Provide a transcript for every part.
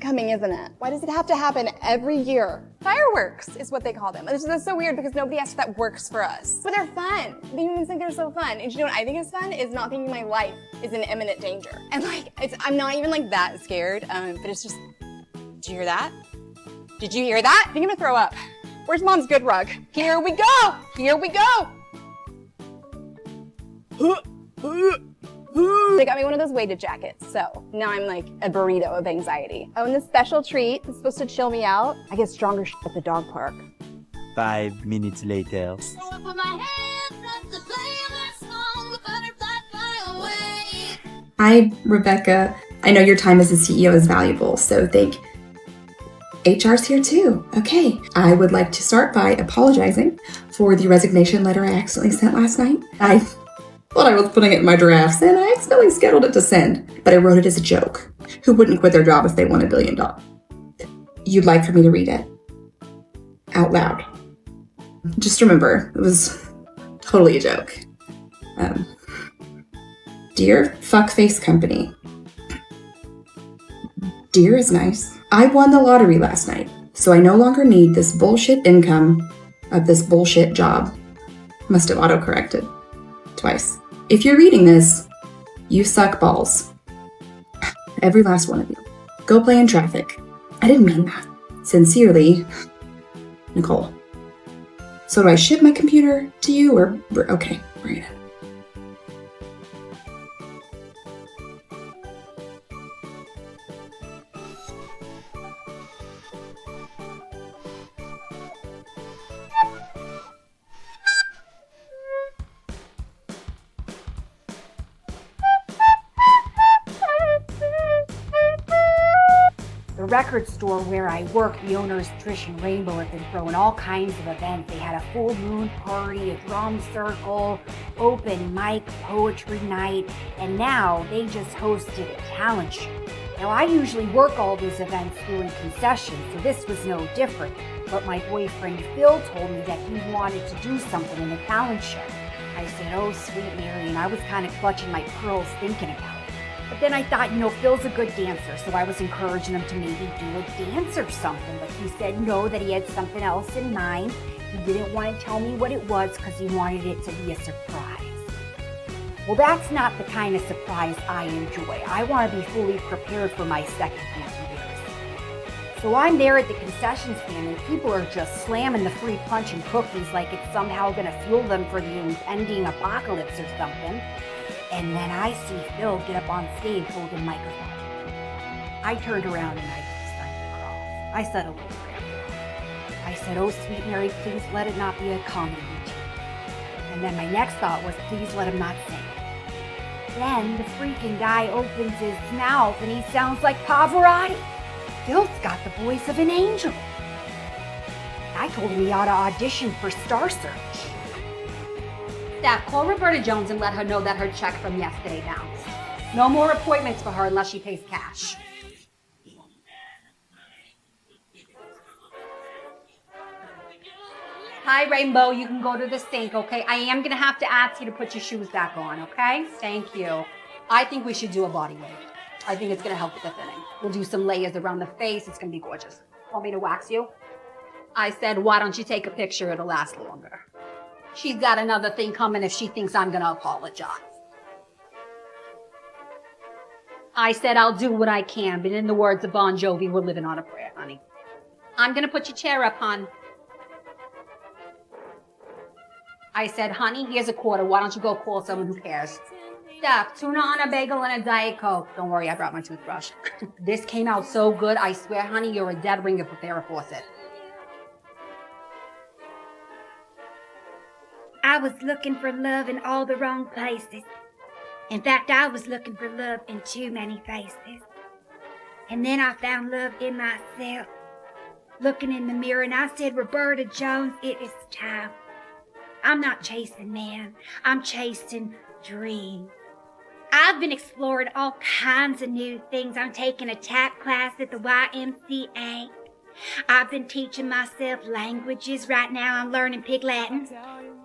coming, isn't it? Why does it have to happen every year? Fireworks is what they call them. That's so weird because nobody else that works for us. But they're fun. They even think they're so fun. And you know what I think is fun? Is not thinking my life is in imminent danger. And like, I'm not even like that scared, but it's just, did you hear that? Did you hear that? I think I'm gonna throw up. Where's mom's good rug? Here we go! Here we go! They got me one of those weighted jackets, so now I'm like a burrito of anxiety. Oh, and this special treat is supposed to chill me out. I get stronger at the dog park. 5 minutes later. Hi, Rebecca. I know your time as a CEO is valuable, so think HR's here too. Okay, I would like to start by apologizing for the resignation letter I accidentally sent last night. I thought I was putting it in my drafts and I accidentally scheduled it to send, but I wrote it as a joke. Who wouldn't quit their job if they won $1 billion? You'd like for me to read it out loud. Just remember, it was totally a joke. Dear Fuckface Company. Dear is nice. I won the lottery last night, so I no longer need this bullshit income of this bullshit job. Must have autocorrected twice. If you're reading this, you suck balls. Every last one of you. Go play in traffic. I didn't mean that. Sincerely, Nicole. So do I ship my computer to you or... Okay, bring it in. The record store where I work, the owners, Trish and Rainbow, have been throwing all kinds of events. They had a full moon party, a drum circle, open mic, poetry night, and now they just hosted a talent show. Now, I usually work all those events during concessions, so this was no different. But my boyfriend Phil told me that he wanted to do something in the talent show. I said, oh, sweet Mary, and I was kind of clutching my pearls thinking about it. But then I thought, Phil's a good dancer, so I was encouraging him to maybe do a dance or something. But he said no, that he had something else in mind. He didn't want to tell me what it was because he wanted it to be a surprise. Well, that's not the kind of surprise I enjoy. I want to be fully prepared for my second-hand years. So I'm there at the concession stand, and people are just slamming the free punch and cookies like it's somehow going to fuel them for the impending apocalypse or something. And then I see Phil get up on stage holding a microphone. I turned around and I started to crawl. I said a little prayer. I said, oh, sweet Mary, please let it not be a comedy routine. And then my next thought was, please let him not sing. Then the freaking guy opens his mouth and he sounds like Pavarotti. Phil's got the voice of an angel. I told him he ought to audition for Star Search. Staff, call Roberta Jones and let her know that her check from yesterday bounced. No more appointments for her unless she pays cash. Hi, Rainbow. You can go to the sink, okay? I am going to have to ask you to put your shoes back on, okay? Thank you. I think we should do a body wave. I think it's going to help with the thinning. We'll do some layers around the face. It's going to be gorgeous. Want me to wax you? I said, why don't you take a picture? It'll last longer. She's got another thing coming if she thinks I'm going to apologize. I said I'll do what I can, but in the words of Bon Jovi, we're living on a prayer, honey. I'm going to put your chair up, hon. I said, honey, here's a quarter. Why don't you go call someone who cares? Steph, tuna on a bagel and a Diet Coke. Don't worry, I brought my toothbrush. This came out so good. I swear, honey, you're a dead ringer for Farrah Fawcett. I was looking for love in all the wrong places. In fact, I was looking for love in too many faces. And then I found love in myself. Looking in the mirror and I said, Roberta Jones, it is time. I'm not chasing man, I'm chasing dreams. I've been exploring all kinds of new things. I'm taking a tap class at the YMCA. I've been teaching myself languages. Right now I'm learning Pig Latin.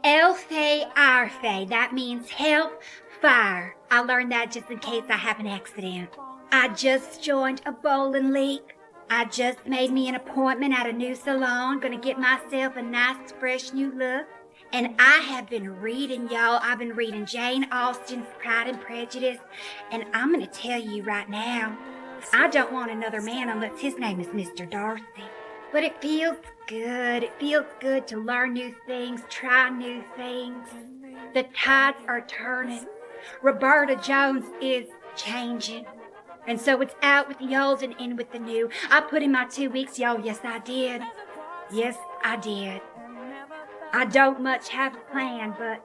Elfe Arfe, that means help, fire. I learned that just in case I have an accident. I just joined a bowling league. I just made me an appointment at a new salon, gonna get myself a nice, fresh new look. And I have been reading, y'all. I've been reading Jane Austen's Pride and Prejudice. And I'm gonna tell you right now, I don't want another man unless his name is Mr. Darcy. But it feels good. It feels good to learn new things, try new things. The tides are turning. Roberta Jones is changing. And so it's out with the old and in with the new. I put in my 2 weeks, y'all. Yes, I did. Yes, I did. I don't much have a plan, but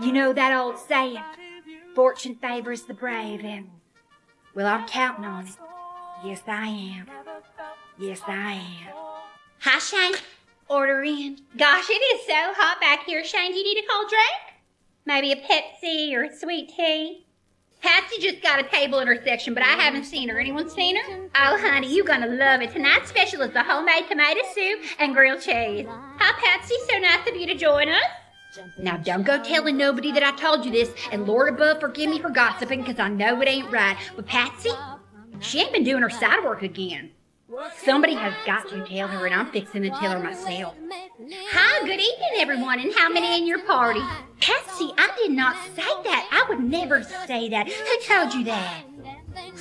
you know that old saying, fortune favors the brave, and, well, I'm counting on it. Yes, I am. Yes, I am. Hi, Shane. Order in. Gosh, it is so hot back here, Shane. Do you need a cold drink? Maybe a Pepsi or a sweet tea? Patsy just got a table in her section, but I haven't seen her. Anyone seen her? Oh, honey, you're gonna love it. Tonight's special is the homemade tomato soup and grilled cheese. Hi, Patsy. So nice of you to join us. Now, don't go telling nobody that I told you this, and Lord above, forgive me for gossiping, because I know it ain't right. But Patsy, she ain't been doing her side work again. Somebody has got to tell her, and I'm fixing to tell her myself. Hi, good evening, everyone, and how many in your party? Patsy, I did not say that. I would never say that. Who told you that?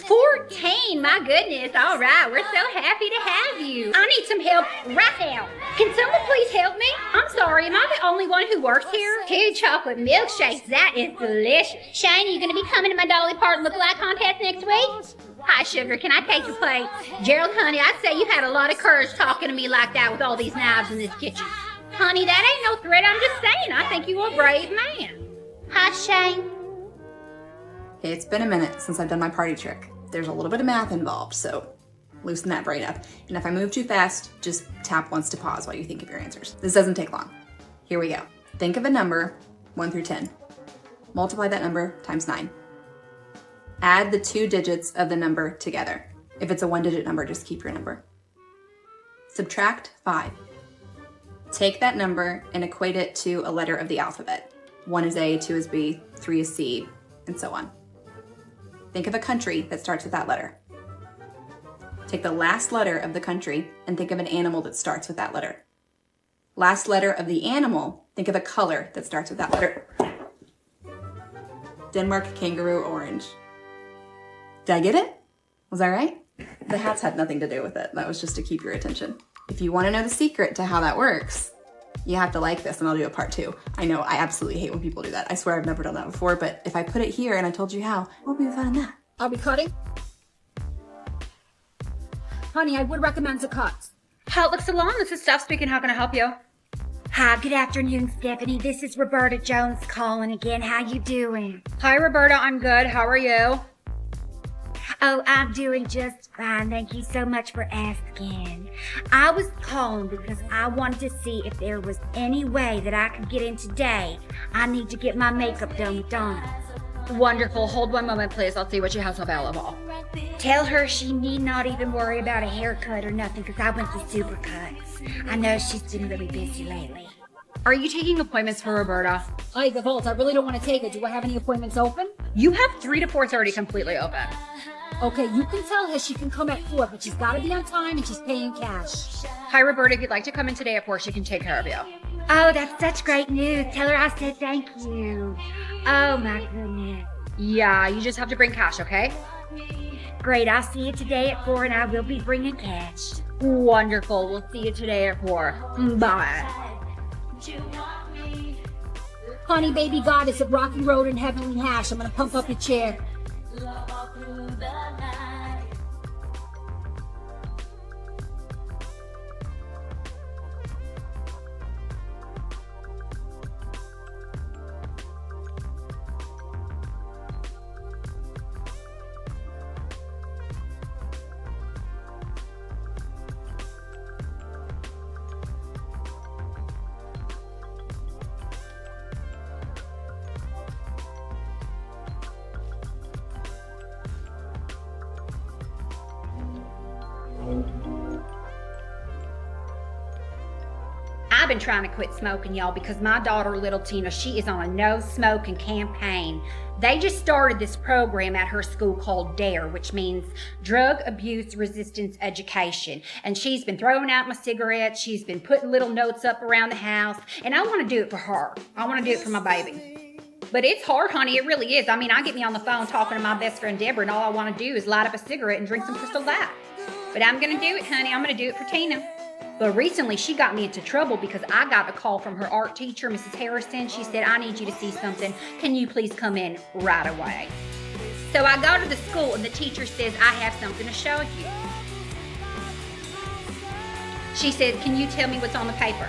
14, my goodness. All right, we're so happy to have you. I need some help right now. Can someone please help me? I'm sorry, am I the only one who works here? 2 chocolate milkshakes, that is delicious. Shane, you gonna be coming to my Dolly Parton look-alike contest next week? Hi, sugar, can I take your plate? Gerald, honey, I'd say you had a lot of courage talking to me like that with all these knives in this kitchen. Honey, that ain't no threat, I'm just saying, I think you're a brave man. Hi, Shane. Okay, it's been a minute since I've done my party trick. There's a little bit of math involved, so loosen that brain up. And if I move too fast, just tap once to pause while you think of your answers. This doesn't take long. Here we go. Think of a number, 1 through 10. Multiply that number times 9. Add the 2 digits of the number together. If it's a 1-digit number, just keep your number. Subtract 5. Take that number and equate it to a letter of the alphabet. 1 is A, 2 is B, 3 is C, and so on. Think of a country that starts with that letter. Take the last letter of the country and think of an animal that starts with that letter. Last letter of the animal, think of a color that starts with that letter. Denmark kangaroo orange. Did I get it? Was I right? The hats had nothing to do with it. That was just to keep your attention. If you want to know the secret to how that works, you have to like this and I'll do a part 2. I know, I absolutely hate when people do that. I swear I've never done that before, but if I put it here and I told you how, what would be the fun in that? Are we cutting? Honey, I would recommend the cuts. Outlook Salon, this is Steph speaking. How can I help you? Hi, good afternoon, Stephanie. This is Roberta Jones calling again. How you doing? Hi, Roberta. I'm good. How are you? Oh, I'm doing just fine. Thank you so much for asking. I was calling because I wanted to see if there was any way that I could get in today. I need to get my makeup done with Donna. Wonderful. Hold one moment, please. I'll see what she has available. Tell her she need not even worry about a haircut or nothing because I went to Supercuts. I know she's been really busy lately. Are you taking appointments for Roberta? Hi, the Vault. I really don't want to take it. Do I have any appointments open? You have 3 to 4:30 completely open. Okay, you can tell her she can come at 4, but she's got to be on time and she's paying cash. Hi, Roberta. If you'd like to come in today at 4, she can take care of you. Oh, that's such great news. Tell her I said thank you. Oh, my goodness. Yeah, you just have to bring cash, okay? Great. I'll see you today at 4 and I will be bringing cash. Wonderful. We'll see you today at 4. Bye. Honey, baby goddess of Rocky Road and Heavenly Hash. I'm going to pump up your chair. I I've been trying to quit smoking, y'all, because my daughter, little Tina, she is on a no smoking campaign. They just started this program at her school called DARE, which means Drug Abuse Resistance Education. And she's been throwing out my cigarettes. She's been putting little notes up around the house. And I want to do it for her. I want to do it for my baby. But it's hard, honey. It really is. I mean, I get me on the phone talking to my best friend, Deborah, and all I want to do is light up a cigarette and drink some Crystal Light. But I'm going to do it, honey. I'm going to do it for Tina. But recently, she got me into trouble because I got a call from her art teacher, Mrs. Harrison. She said, I need you to see something. Can you please come in right away? So I go to the school, and the teacher says, I have something to show you. She said, can you tell me what's on the paper?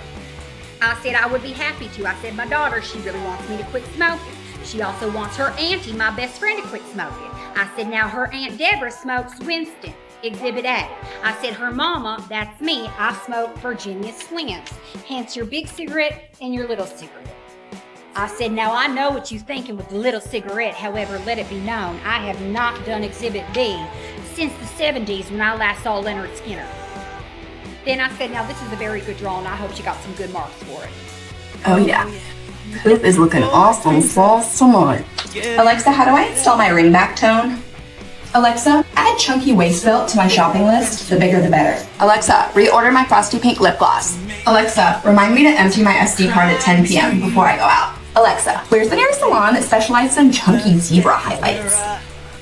I said, I would be happy to. I said, my daughter, she really wants me to quit smoking. She also wants her auntie, my best friend, to quit smoking. I said, now her Aunt Deborah smokes Winston. Exhibit A. I said, her mama, that's me, I smoke Virginia Slims, hence your big cigarette and your little cigarette. I said, now I know what you're thinking with the little cigarette, however, let it be known, I have not done Exhibit B since the 70s when I last saw Leonard Skinner. Then I said, now this is a very good draw and I hope you got some good marks for it. Oh yeah. Poop is looking awesome false tonight. Alexa, how do I install my ringback tone? Alexa, add chunky waist belt to my shopping list. The bigger the better. Alexa, reorder my frosty pink lip gloss. Alexa, remind me to empty my SD card at 10 p.m. before I go out. Alexa, where's the nearest salon that specializes in chunky zebra highlights?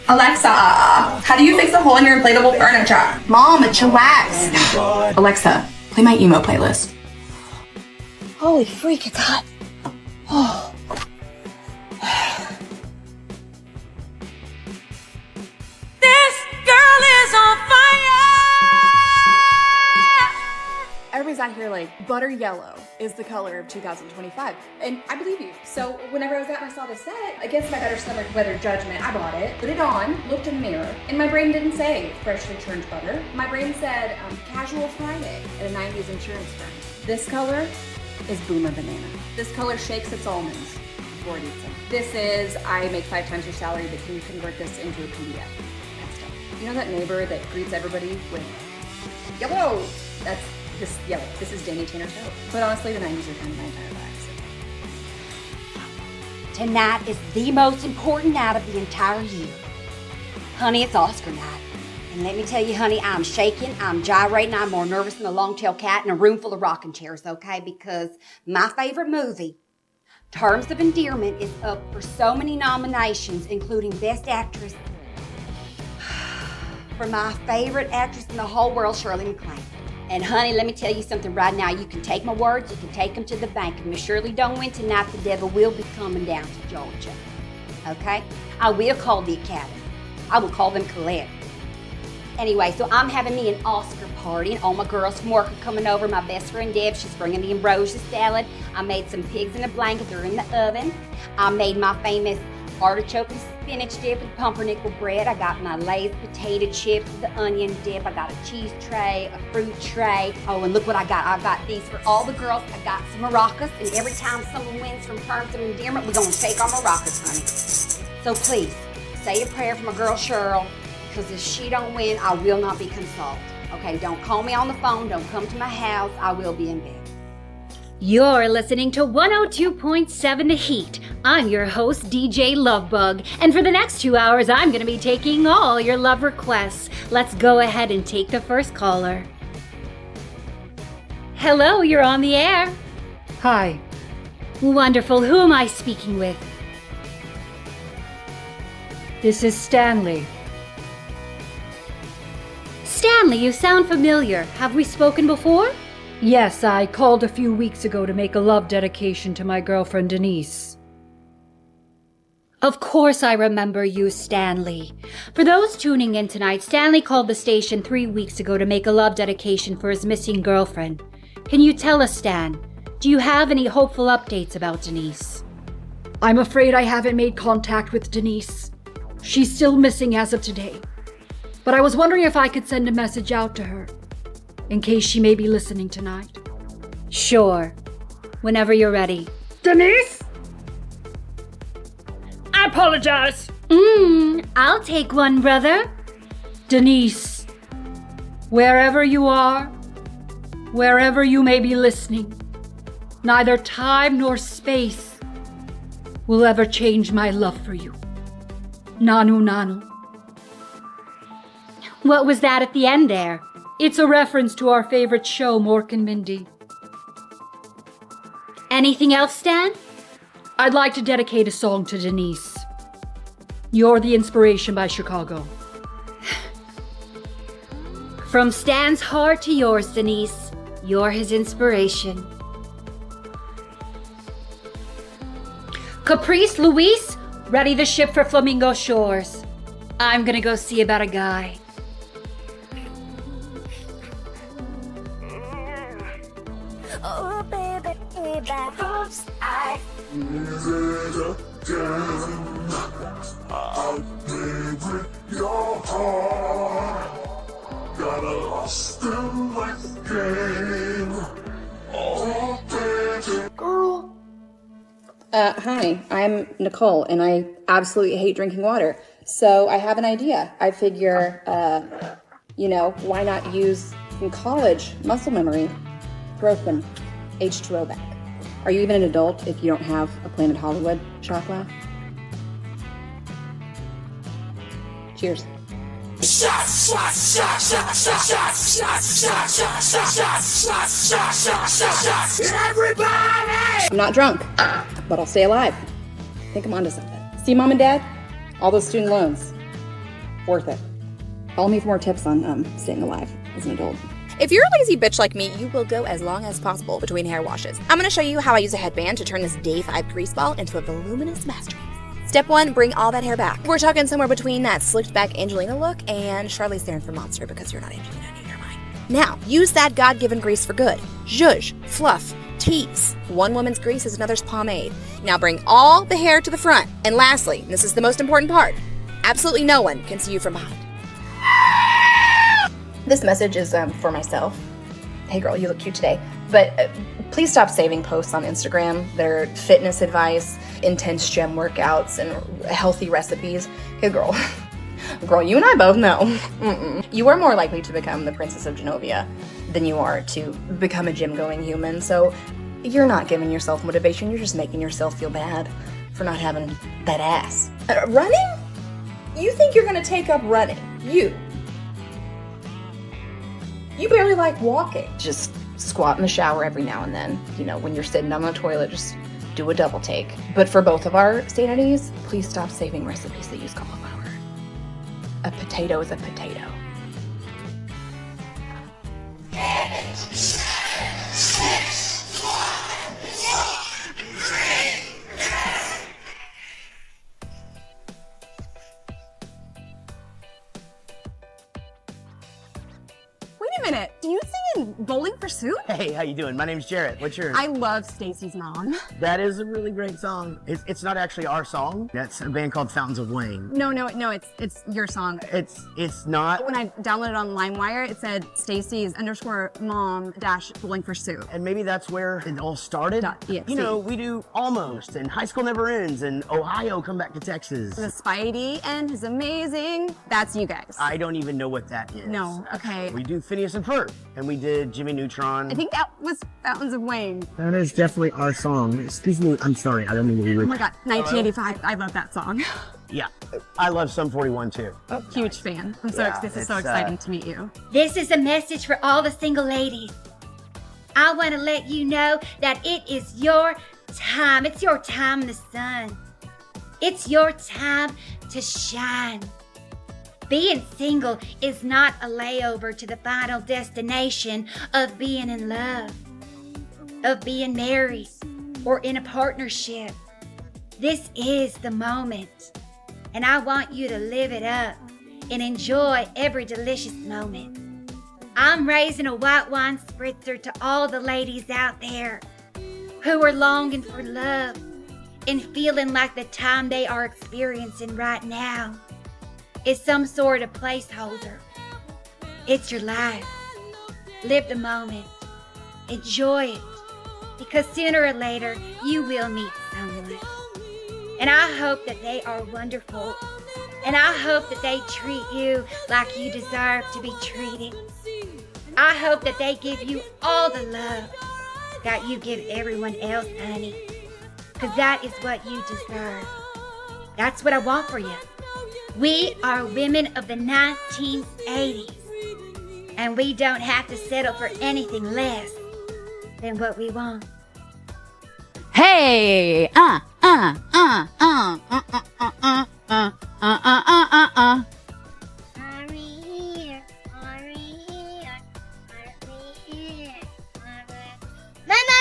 Alexa, how do you fix a hole in your inflatable furniture? Mom, chillax. Alexa, play my emo playlist. Holy freak, it's hot. Oh. Everybody's out here like, butter yellow is the color of 2025. And I believe you. So whenever I was out and I saw this set, against my better stomach, better judgment, I bought it, put it on, looked in the mirror, and my brain didn't say freshly churned butter. My brain said casual Friday at a 90s insurance firm. This color is Boomer Banana. This color shakes its almonds before it eats them. This is, I make 5 times your salary, but can you convert this into a PDF? That's tough. You know that neighbor that greets everybody with yellow? That's this yellow. This is Danny Tanner Show. But honestly, the 90s are kind of my entire life. So. Tonight is the most important night of the entire year. Honey, it's Oscar night. And let me tell you, honey, I'm shaking, I'm gyrating, I'm more nervous than a long-tailed cat in a room full of rocking chairs, okay? Because my favorite movie, Terms of Endearment, is up for so many nominations, including Best Actress, for my favorite actress in the whole world, Shirley MacLaine. And honey, let me tell you something right now. You can take my words, you can take them to the bank. If Miss Shirley don't win tonight, the devil will be coming down to Georgia. Okay? I will call the Academy. I will call them Colette. Anyway, so I'm having me an Oscar party, and all my girls from work are coming over. My best friend Deb, she's bringing the ambrosia salad. I made some pigs in a blanket. They're in the oven. I made my famous artichoke and spinach dip with pumpernickel bread. I got my Lay's potato chips with the onion dip. I got a cheese tray, a fruit tray. Oh, and look what I got. I got these for all the girls. I got some maracas, and every time someone wins from Terms of Endearment, we're gonna take our maracas, honey. So please, say a prayer for my girl Cheryl, because if she don't win, I will not be consoled. Okay, don't call me on the phone. Don't come to my house. I will be in bed. You're listening to 102.7 The Heat. I'm your host, DJ Lovebug, and for the next 2 hours, I'm going to be taking all your love requests. Let's go ahead and take the first caller. Hello, you're on the air. Hi. Wonderful. Who am I speaking with? This is Stanley. Stanley, you sound familiar. Have we spoken before? Yes, I called a few weeks ago to make a love dedication to my girlfriend Denise. Of course I remember you, Stanley. For those tuning in tonight, Stanley called the station 3 weeks ago to make a love dedication for his missing girlfriend. Can you tell us, Stan, do you have any hopeful updates about Denise? I'm afraid I haven't made contact with Denise. She's still missing as of today. But I was wondering if I could send a message out to her, in case she may be listening tonight. Sure. Whenever you're ready. Denise? I apologize. I'll take one, brother. Denise, wherever you are, wherever you may be listening, Neither time nor space will ever change my love for you. Nanu Nanu. What was that at the end there? It's a reference to our favorite show, Mork and Mindy. Anything else, Stan? I'd like to dedicate a song to Denise. You're the Inspiration by Chicago. From Stan's heart to yours, Denise. You're his inspiration. Caprice, Luis, ready the ship for Flamingo Shores. I'm gonna go see about a guy. Oh, baby, baby. Oops, I. Girl. Hi, I'm Nicole, and I absolutely hate drinking water. So I have an idea. I figure, why not use some college muscle memory? Throw some H2O back. Are you even an adult if you don't have a Planet Hollywood shot glass? Cheers. Everybody! I'm not drunk, but I'll stay alive. I think I'm onto something. See, Mom and Dad? All those student loans. Worth it. Follow me for more tips on staying alive as an adult. If you're a lazy bitch like me, you will go as long as possible between hair washes. I'm gonna show you how I use a headband to turn this Day 5 grease ball into a voluminous masterpiece. Step 1, bring all that hair back. We're talking somewhere between that slicked back Angelina look and Charlize Theron from Monster, because you're not Angelina, neither am I. Now, use that God-given grease for good. Zhuzh, fluff, tease. One woman's grease is another's pomade. Now bring all the hair to the front. And lastly, this is the most important part, absolutely no one can see you from behind. This message is for myself. Hey girl, you look cute today. But please stop saving posts on Instagram. They're fitness advice, intense gym workouts, and healthy recipes. Hey girl, you and I both know. You are more likely to become the Princess of Genovia than you are to become a gym-going human. So you're not giving yourself motivation, you're just making yourself feel bad for not having that ass. Running? You think you're gonna take up running? You barely like walking. Just squat in the shower every now and then. When you're sitting down on the toilet, just do a double take. But for both of our sanities, please stop saving recipes that use cauliflower. A potato is a potato. Wait a minute, do you sing in Bowling for Soup? Hey, how you doing? My name's Jarrett. What's yours? I love Stacy's Mom. That is a really great song. It's not actually our song. That's a band called Fountains of Wayne. No, it's your song. It's not. When I downloaded on LimeWire, it said Stacy's _mom -Bowling for Soup. And maybe that's where it all started. .exe. We do Almost, and High School Never Ends, and Ohio Come Back to Texas. The Spidey end is amazing. That's you guys. I don't even know what that is. No, okay. We do Phineas and Ferb, and we did Jimmy Neutron. I think that was Fountains of Wayne. That is definitely our song. Excuse me, I'm sorry, I don't mean to be rude. Oh my god, 1985. I love that song. Yeah, I love Sum 41 too. Huge fan. This is so exciting to meet you. This is a message for all the single ladies. I want to let you know that it is your time. It's your time in the sun. It's your time to shine. Being single is not a layover to the final destination of being in love, of being married, or in a partnership. This is the moment, and I want you to live it up and enjoy every delicious moment. I'm raising a white wine spritzer to all the ladies out there who are longing for love and feeling like the time they are experiencing right now is some sort of placeholder. It's your life. Live the moment. Enjoy it. Because sooner or later, you will meet someone. And I hope that they are wonderful. And I hope that they treat you like you deserve to be treated. I hope that they give you all the love that you give everyone else, honey. Because that is what you deserve. That's what I want for you. We are women of the 1980s. And we don't have to settle for anything less than what we want. Hey! Are we here? Are we here? Are we here? Mama!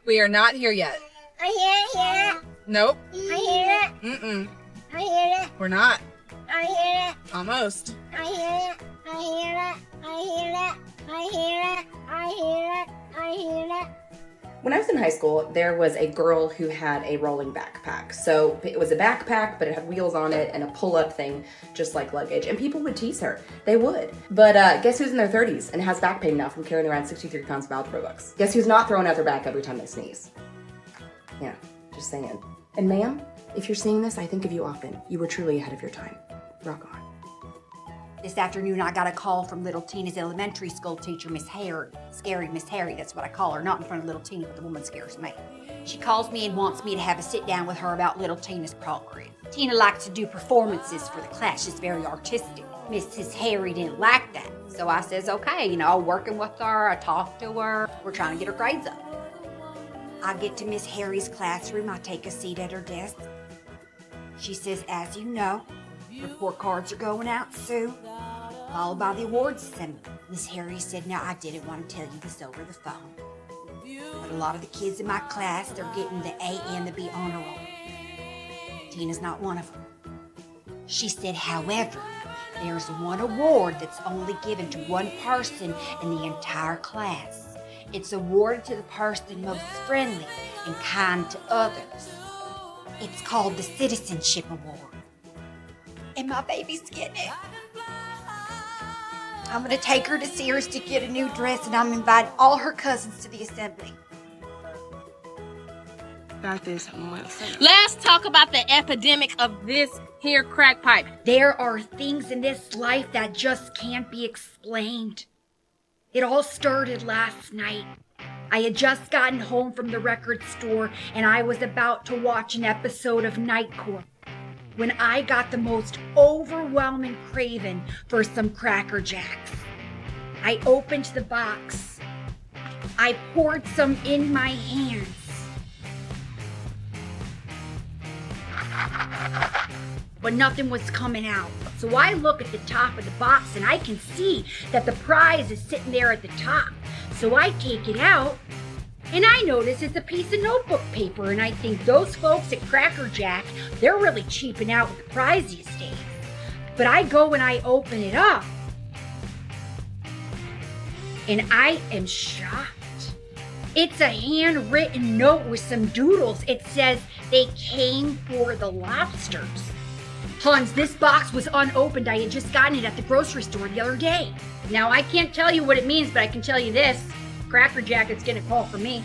We are not here yet. I hear it. Nope. I hear it. Mm-mm. I hear it. We're not. I hear it. Almost. I hear it. I hear it. I hear it. I hear it. I hear it. I hear it. When I was in high school, there was a girl who had a rolling backpack. So it was a backpack, but it had wheels on it and a pull-up thing, just like luggage. And people would tease her. They would. But guess who's in their 30s and has back pain now from carrying around 63 pounds of Alpro books? Guess who's not throwing out their back every time they sneeze? Yeah, just saying. And ma'am, if you're seeing this, I think of you often. You were truly ahead of your time. Rock on. This afternoon, I got a call from little Tina's elementary school teacher, Miss Harry. Scary Miss Harry, that's what I call her. Not in front of little Tina, but the woman scares me. She calls me and wants me to have a sit down with her about little Tina's progress. Tina likes to do performances for the class. She's very artistic. Mrs. Harry didn't like that. So I says, okay, working with her, I talked to her. We're trying to get her grades up. I get to Miss Harry's classroom. I take a seat at her desk. She says, as you know, report cards are going out soon, followed by the awards ceremony. Miss Harry said, now I didn't want to tell you this over the phone, but a lot of the kids in my class, they're getting the A and the B honor roll. Tina's not one of them. She said, however, there's one award that's only given to one person in the entire class. It's awarded to the person most friendly and kind to others. It's called the Citizenship Award. And my baby's getting it. I'm gonna take her to Sears to get a new dress, and I'm inviting all her cousins to the assembly. Let's talk about the epidemic of this here crack pipe. There are things in this life that just can't be explained. It all started last night. I had just gotten home from the record store, and I was about to watch an episode of Night Court when I got the most overwhelming craving for some Cracker Jacks. I opened the box. I poured some in my hands. But nothing was coming out. So I look at the top of the box and I can see that the prize is sitting there at the top. So I take it out and I notice it's a piece of notebook paper, and I think those folks at Cracker Jack, they're really cheaping out with the prize these days. But I go and I open it up, and I am shocked. It's a handwritten note with some doodles. It says they came for the lobsters. Hans, this box was unopened. I had just gotten it at the grocery store the other day. Now, I can't tell you what it means, but I can tell you this. Cracker Jack is getting a call from me.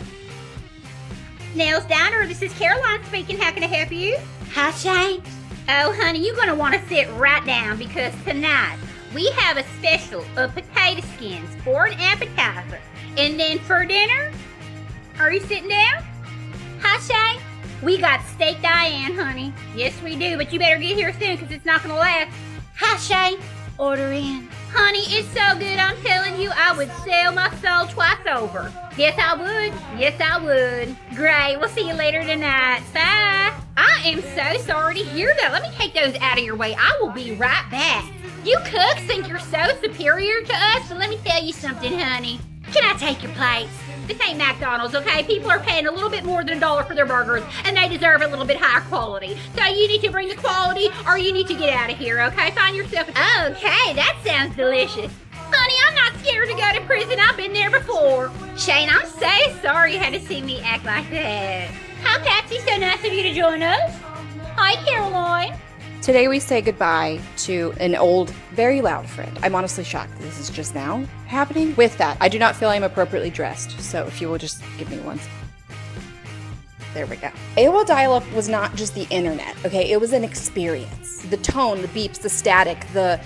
Nels Diner, this is Caroline speaking. How can I help you? Hi, Shane. Oh, honey, you're going to want to sit right down because tonight we have a special of potato skins for an appetizer. And then for dinner, are you sitting down? Hi, Shane. We got steak Diane, honey. Yes, we do, but you better get here soon because it's not going to last. Hi, Shane. Order in. Honey, it's so good, I'm telling you, I would sell my soul twice over. Yes, I would. Yes, I would. Great, we'll see you later tonight. Bye. I am so sorry to hear that. Let me take those out of your way. I will be right back. You cooks think you're so superior to us, so let me tell you something, honey. Can I take your plates? This ain't McDonald's, okay? People are paying a little bit more than $1 for their burgers, and they deserve a little bit higher quality. So you need to bring the quality, or you need to get out of here, okay? Find yourself a... Okay, that sounds delicious. Honey, I'm not scared to go to prison. I've been there before. Shane, I'm so sorry you had to see me act like that. Hi, Patsy. So nice of you to join us. Hi, Caroline. Today we say goodbye to an old, very loud friend. I'm honestly shocked that this is just now happening. With that, I do not feel I'm appropriately dressed, so if you will just give me one second. There we go. AOL dial-up was not just the internet, okay? It was an experience. The tone, the beeps, the static, the...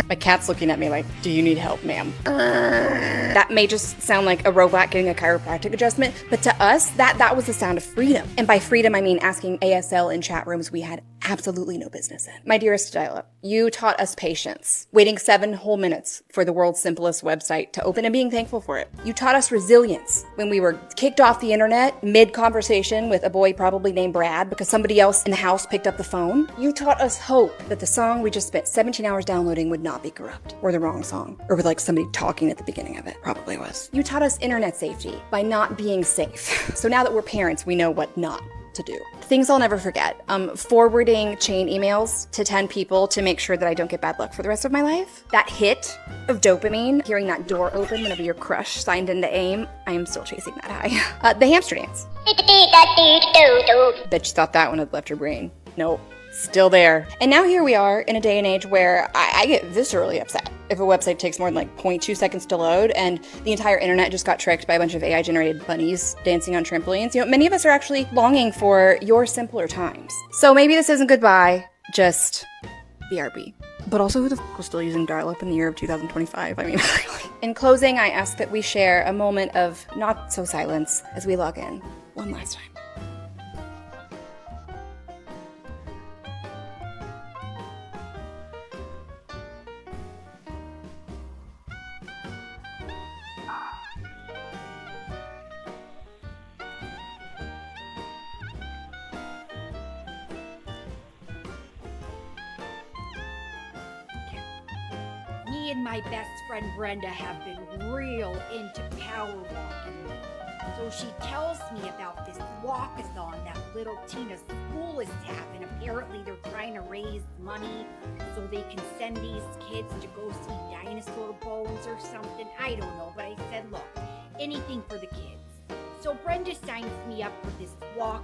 My cat's looking at me like, do you need help, ma'am? That may just sound like a robot getting a chiropractic adjustment, but to us, that was the sound of freedom. And by freedom, I mean asking ASL in chat rooms we had absolutely no business in. My dearest dial-up, you taught us patience, waiting 7 whole minutes for the world's simplest website to open and being thankful for it. You taught us resilience when we were kicked off the internet mid-conversation with a boy probably named Brad because somebody else in the house picked up the phone. You taught us hope that the song we just spent 17 hours downloading would not be corrupt or the wrong song or with like somebody talking at the beginning of it. Probably was. You taught us internet safety by not being safe. So now that we're parents, we know what not to do. Things I'll never forget. Forwarding chain emails to 10 people to make sure that I don't get bad luck for the rest of my life. That hit of dopamine, hearing that door open whenever your crush signed into AIM, I am still chasing that high. The hamster dance. Bitch thought that one had left her brain. Nope. Still there. And now here we are in a day and age where I get viscerally upset if a website takes more than like 0.2 seconds to load and the entire internet just got tricked by a bunch of AI generated bunnies dancing on trampolines. You know, many of us are actually longing for your simpler times. So maybe this isn't goodbye, just BRB. But also, who the f was still using dial-up in the year of 2025? I mean, really. In closing, I ask that we share a moment of not so silence as we log in one last time. Me and my best friend Brenda have been real into power walking. So she tells me about this walkathon that little Tina's school is having. Apparently they're trying to raise money so they can send these kids to go see dinosaur bones or something. I don't know, but I said, look, anything for the kids. So Brenda signs me up for this walkathon.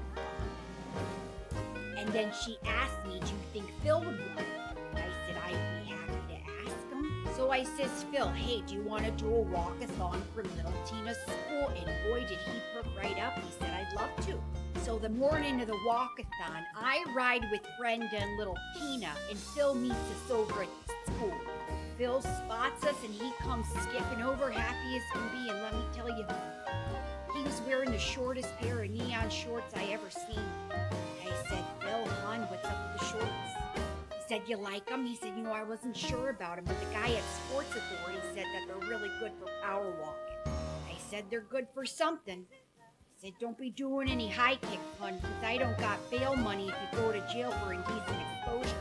And then she asked me, do you think Phil would want it? I said, I'd be happy to ask him. So I says, Phil, hey, do you want to do a walkathon for little Tina's school? And boy, did he perk right up. He said, I'd love to. So the morning of the walkathon, I ride with Brenda and little Tina, and Phil meets us over at the school. Phil spots us, and he comes skipping over, happy as can be. And let me tell you, he was wearing the shortest pair of neon shorts I ever seen. I said, Phil, hon, what's up with the shorts? He said, you like them? He said, I wasn't sure about them, but the guy at Sports Authority said that they're really good for power walking. I said, they're good for something. He said, don't be doing any high kick, hon, because I don't got bail money if you go to jail for indecent exposure.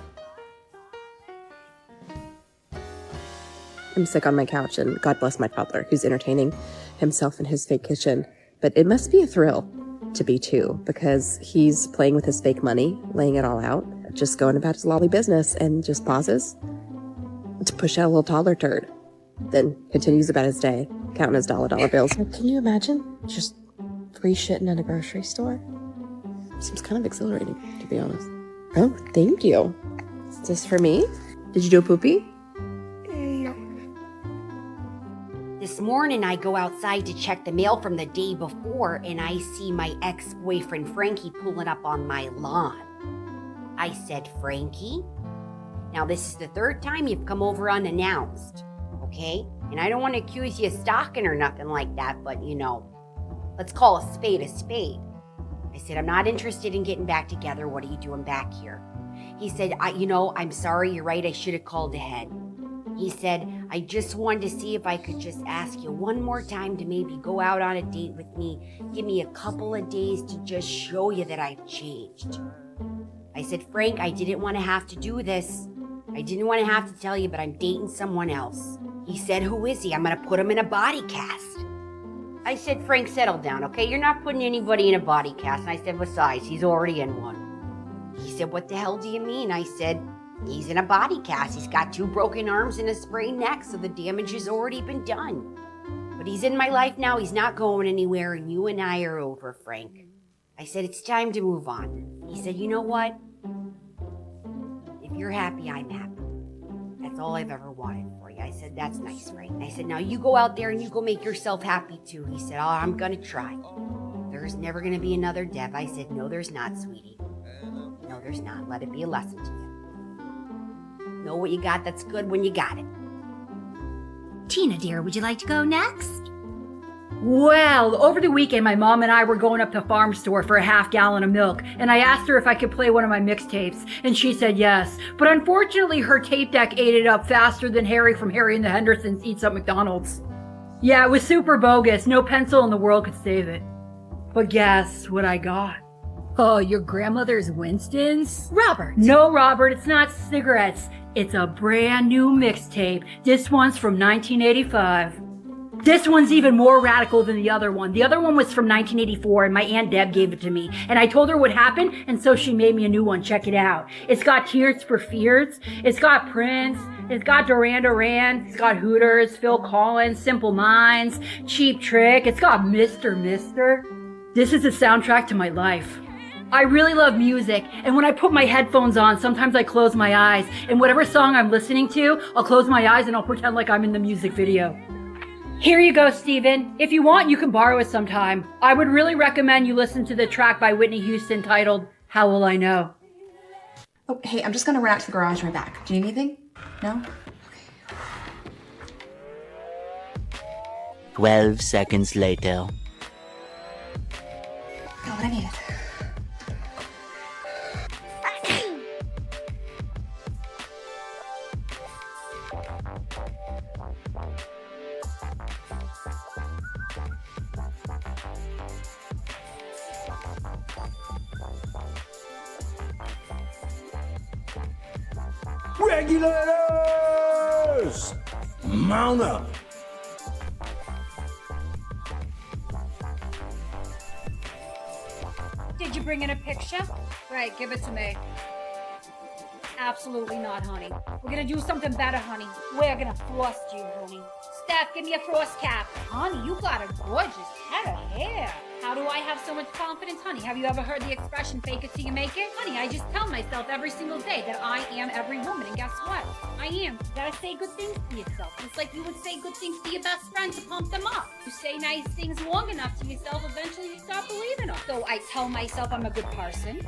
I'm sick on my couch, and God bless my toddler, who's entertaining himself in his fake kitchen. But it must be a thrill to be 2, because he's playing with his fake money, laying it all out, just going about his lolly business, and just pauses to push out a little toddler turd. Then continues about his day, counting his dollar bills. Can you imagine? Just free shitting at a grocery store? Seems kind of exhilarating, to be honest. Oh, thank you. Is this for me? Did you do a poopy? This morning, I go outside to check the mail from the day before, and I see my ex-boyfriend Frankie pulling up on my lawn. I said, Frankie, now this is the 3rd time you've come over unannounced, okay? And I don't want to accuse you of stalking or nothing like that, but let's call a spade a spade. I said, I'm not interested in getting back together. What are you doing back here? He said, I'm sorry, you're right, I should have called ahead. He said, I just wanted to see if I could just ask you one more time to maybe go out on a date with me. Give me a couple of days to just show you that I've changed. I said, Frank, I didn't want to have to do this. I didn't want to have to tell you, but I'm dating someone else. He said, who is he? I'm going to put him in a body cast. I said, Frank, settle down, okay? You're not putting anybody in a body cast. And I said, besides, he's already in one. He said, what the hell do you mean? I said, he's in a body cast. He's got 2 broken arms and a sprained neck, so the damage has already been done. But he's in my life now. He's not going anywhere, and you and I are over, Frank. I said, it's time to move on. He said, you know what? If you're happy, I'm happy. That's all I've ever wanted for you. I said, that's nice, right? I said, now you go out there and you go make yourself happy too. He said, oh, I'm gonna try. There's never gonna be another Deb. I said, no, there's not, sweetie. No, there's not. Let it be a lesson to you. Know what you got that's good when you got it. Tina, dear, would you like to go next? Well, over the weekend, my mom and I were going up to Farm Store for a half-gallon of milk, and I asked her if I could play one of my mixtapes, and she said yes. But unfortunately, her tape deck ate it up faster than Harry from Harry and the Hendersons eats up McDonald's. Yeah, it was super bogus. No pencil in the world could save it. But guess what I got? Oh, your grandmother's Winston's? Robert. No, Robert, it's not cigarettes. It's a brand new mixtape. This one's from 1985. This one's even more radical than the other one. The other one was from 1984, and my Aunt Deb gave it to me. And I told her what happened, and so she made me a new one. Check it out. It's got Tears for Fears. It's got Prince. It's got Duran Duran. It's got Hooters, Phil Collins, Simple Minds, Cheap Trick. It's got Mr. Mister. This is the soundtrack to my life. I really love music, and when I put my headphones on, sometimes I close my eyes, and whatever song I'm listening to, I'll close my eyes and I'll pretend like I'm in the music video. Here you go, Steven. If you want, you can borrow it sometime. I would really recommend you listen to the track by Whitney Houston titled, How Will I Know? Oh, hey, I'm just gonna run out to the garage and right back. Do you need anything? No? 12 seconds later. Got what I needed. Regulators! Mount up! Did you bring in a picture? Right, give it to me. Absolutely not, honey. We're gonna do something better, honey. We're gonna frost you, honey. Steph, give me a frost cap. Honey, you got a gorgeous head of hair. How do I have so much confidence, honey? Have you ever heard the expression, fake it till you make it? Honey, I just tell myself every single day that I am every woman, and guess what? I am. You gotta say good things to yourself. It's like you would say good things to your best friend to pump them up. You say nice things long enough to yourself, eventually you start believing them. So I tell myself I'm a good person.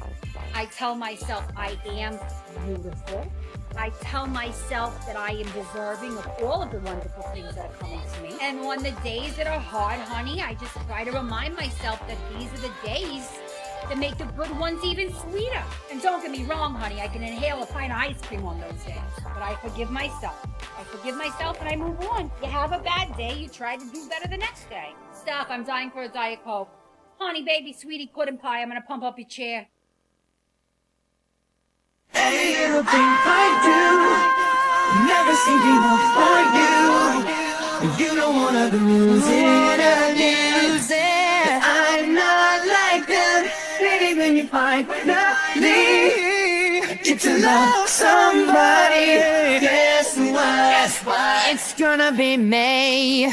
I tell myself I am beautiful. I tell myself that I am deserving of all of the wonderful things that are coming to me. And on the days that are hard, honey, I just try to remind myself that these are the days that make the good ones even sweeter. And don't get me wrong, honey, I can inhale a pint of ice cream on those days. But I forgive myself. I forgive myself and I move on. You have a bad day, you try to do better the next day. Stop, I'm dying for a Diet Coke. Honey, baby, sweetie, pudding pie, I'm gonna pump up your chair. Any little thing I do, never seem enough for you. You don't wanna lose it, I'm not like that. Maybe when you finally get to love somebody, guess what? It's gonna be May.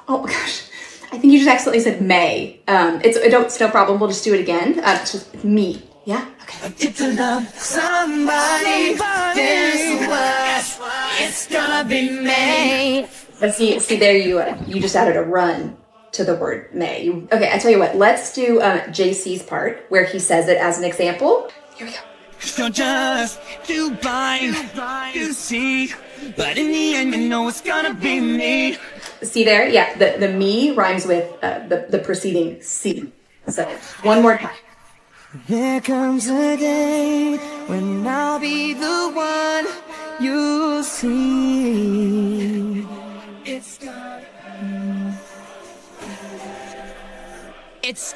Oh my gosh. I think you just accidentally said May. It's no problem. We'll just do it again. It's just me. Yeah? Okay. Get to love somebody, guess what? It's gonna be May. But see, there you just added a run to the word May. Okay, I tell you what. Let's do JC's part where he says it as an example. Here we go. You're just too blind to see, but in the end, you know it's gonna be me. See there? Yeah, the me rhymes with the preceding C. So one more time. There comes a day when I'll be the one you see. It's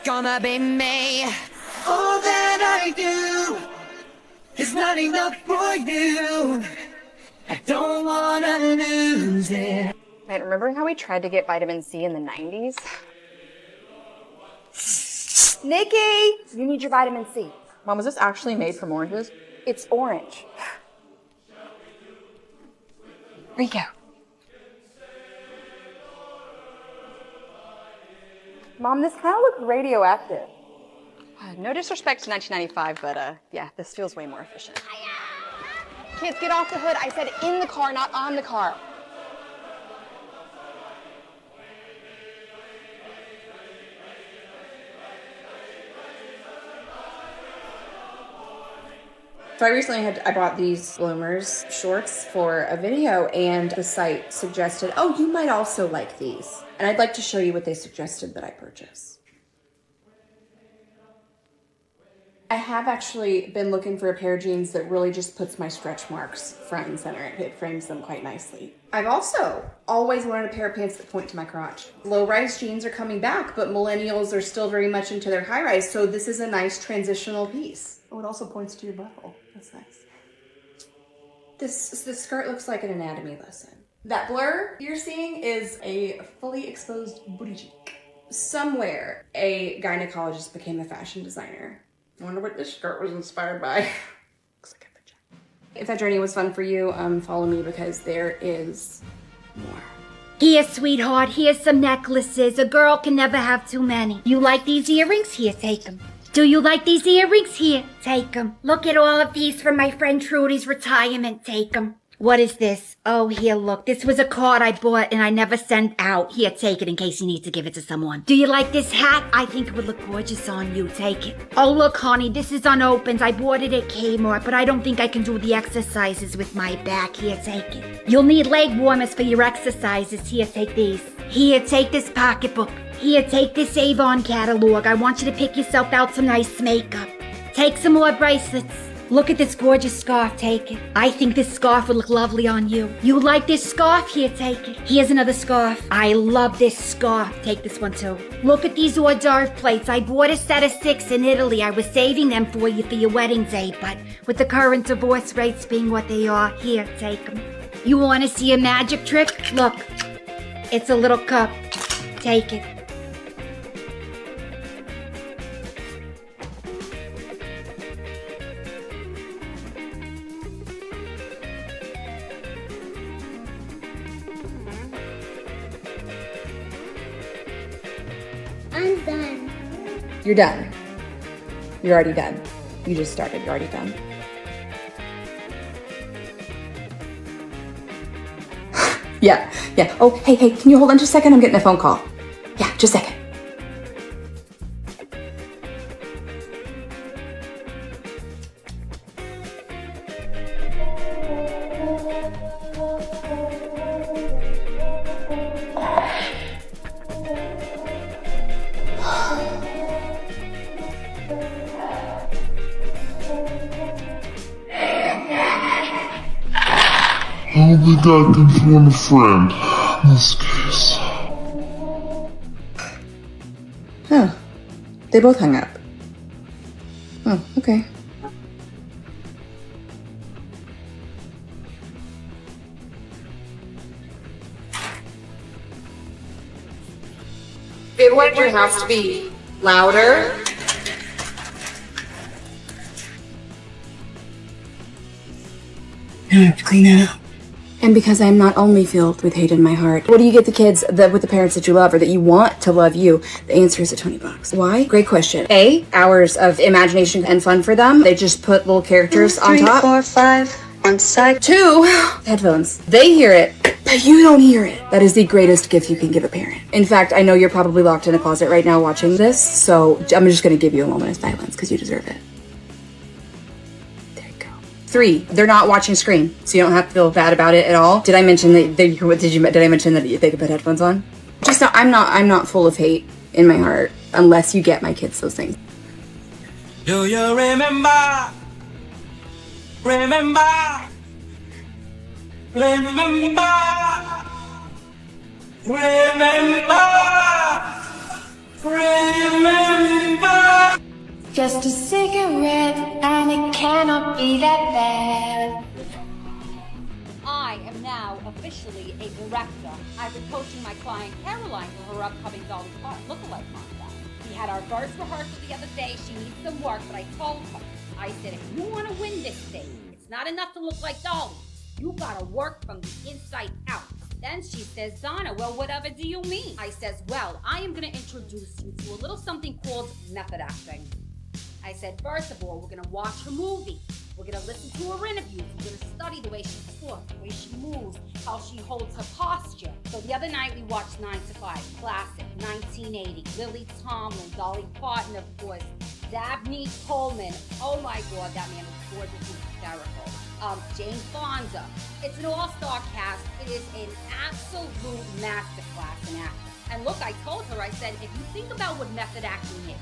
gonna be me. All that I do is not enough for you. I don't wanna lose it. Man, remember how we tried to get vitamin C in the 90s? Nikki, you need your vitamin C. Mom, was this actually made from oranges? It's orange. Here you go. Mom, this kind of looks radioactive. No disrespect to 1995, but yeah, this feels way more efficient. Kids, get off the hood. I said in the car, not on the car. So I recently I bought these bloomers shorts for a video, and the site suggested, oh, you might also like these. And I'd like to show you what they suggested that I purchase. I have actually been looking for a pair of jeans that really just puts my stretch marks front and center. It frames them quite nicely. I've also always wanted a pair of pants that point to my crotch. Low-rise jeans are coming back, but millennials are still very much into their high-rise, so this is a nice transitional piece. Oh, it also points to your butthole. That's nice. This skirt looks like an anatomy lesson. That blur you're seeing is a fully exposed booty cheek. Somewhere, a gynecologist became a fashion designer. I wonder what this skirt was inspired by. Looks like a vagina. If that journey was fun for you, follow me because there is more. Here, sweetheart, here's some necklaces. A girl can never have too many. You like these earrings? Here, take them. Do you like these earrings? Here, take them. Look at all of these from my friend Trudy's retirement. Take them. What is this? Oh, here, look. This was a card I bought and I never sent out. Here, take it in case you need to give it to someone. Do you like this hat? I think it would look gorgeous on you. Take it. Oh, look, honey, this is unopened. I bought it at Kmart, but I don't think I can do the exercises with my back. Here, take it. You'll need leg warmers for your exercises. Here, take these. Here, take this pocketbook. Here, take this Avon catalog. I want you to pick yourself out some nice makeup. Take some more bracelets. Look at this gorgeous scarf, take it. I think this scarf would look lovely on you. You like this scarf? Here, take it. Here's another scarf. I love this scarf. Take this one too. Look at these hors d'oeuvre plates. I bought a set of 6 in Italy. I was saving them for you for your wedding day, but with the current divorce rates being what they are, here, take them. You want to see a magic trick? Look, it's a little cup. Take it. I'm done. You're done. You're already done. You just started. You're already done. Yeah. Oh, hey, can you hold on just a second? I'm getting a phone call. Yeah, just a second. I think I can phone a friend in this case. Huh. They both hung up. Oh, okay. They wanted your house to be louder. I have to clean that up. And because I am not only filled with hate in my heart, what do you get the kids with the parents that you love or that you want to love you? The answer is $20. Why? Great question. A, hours of imagination and fun for them. They just put little characters on top. 3, 4, 5 on side. 2, headphones. They hear it, but you don't hear it. That is the greatest gift you can give a parent. In fact, I know you're probably locked in a closet right now watching this, so I'm just gonna give you a moment of silence because you deserve it. 3, they're not watching Scream, so you don't have to feel bad about it at all. Did I mention that did I mention that they could put headphones on? Just no, I'm not full of hate in my heart unless you get my kids those things. Do you remember? Remember? Just a cigarette, and it cannot be that bad. I am now officially a director. I've been coaching my client Caroline for her upcoming Dolly Parton lookalike contest. We had our first rehearsal the other day. She needs some work, but I told her, I said, if you want to win this thing, it's not enough to look like Dolly. You gotta work from the inside out. Then she says, Donna, well, whatever do you mean? I says, well, I am gonna introduce you to a little something called method acting. I said, first of all, we're gonna watch a movie. We're gonna listen to her interviews. We're gonna study the way she talks, the way she moves, how she holds her posture. So the other night we watched 9 to 5, classic, 1980. Lily Tomlin, Dolly Parton, of course, Dabney Coleman. Oh my God, that man was gorgeous and hysterical. Jane Fonda. It's an all-star cast. It is an absolute masterclass in acting. And look, I told her, I said, if you think about what method acting is,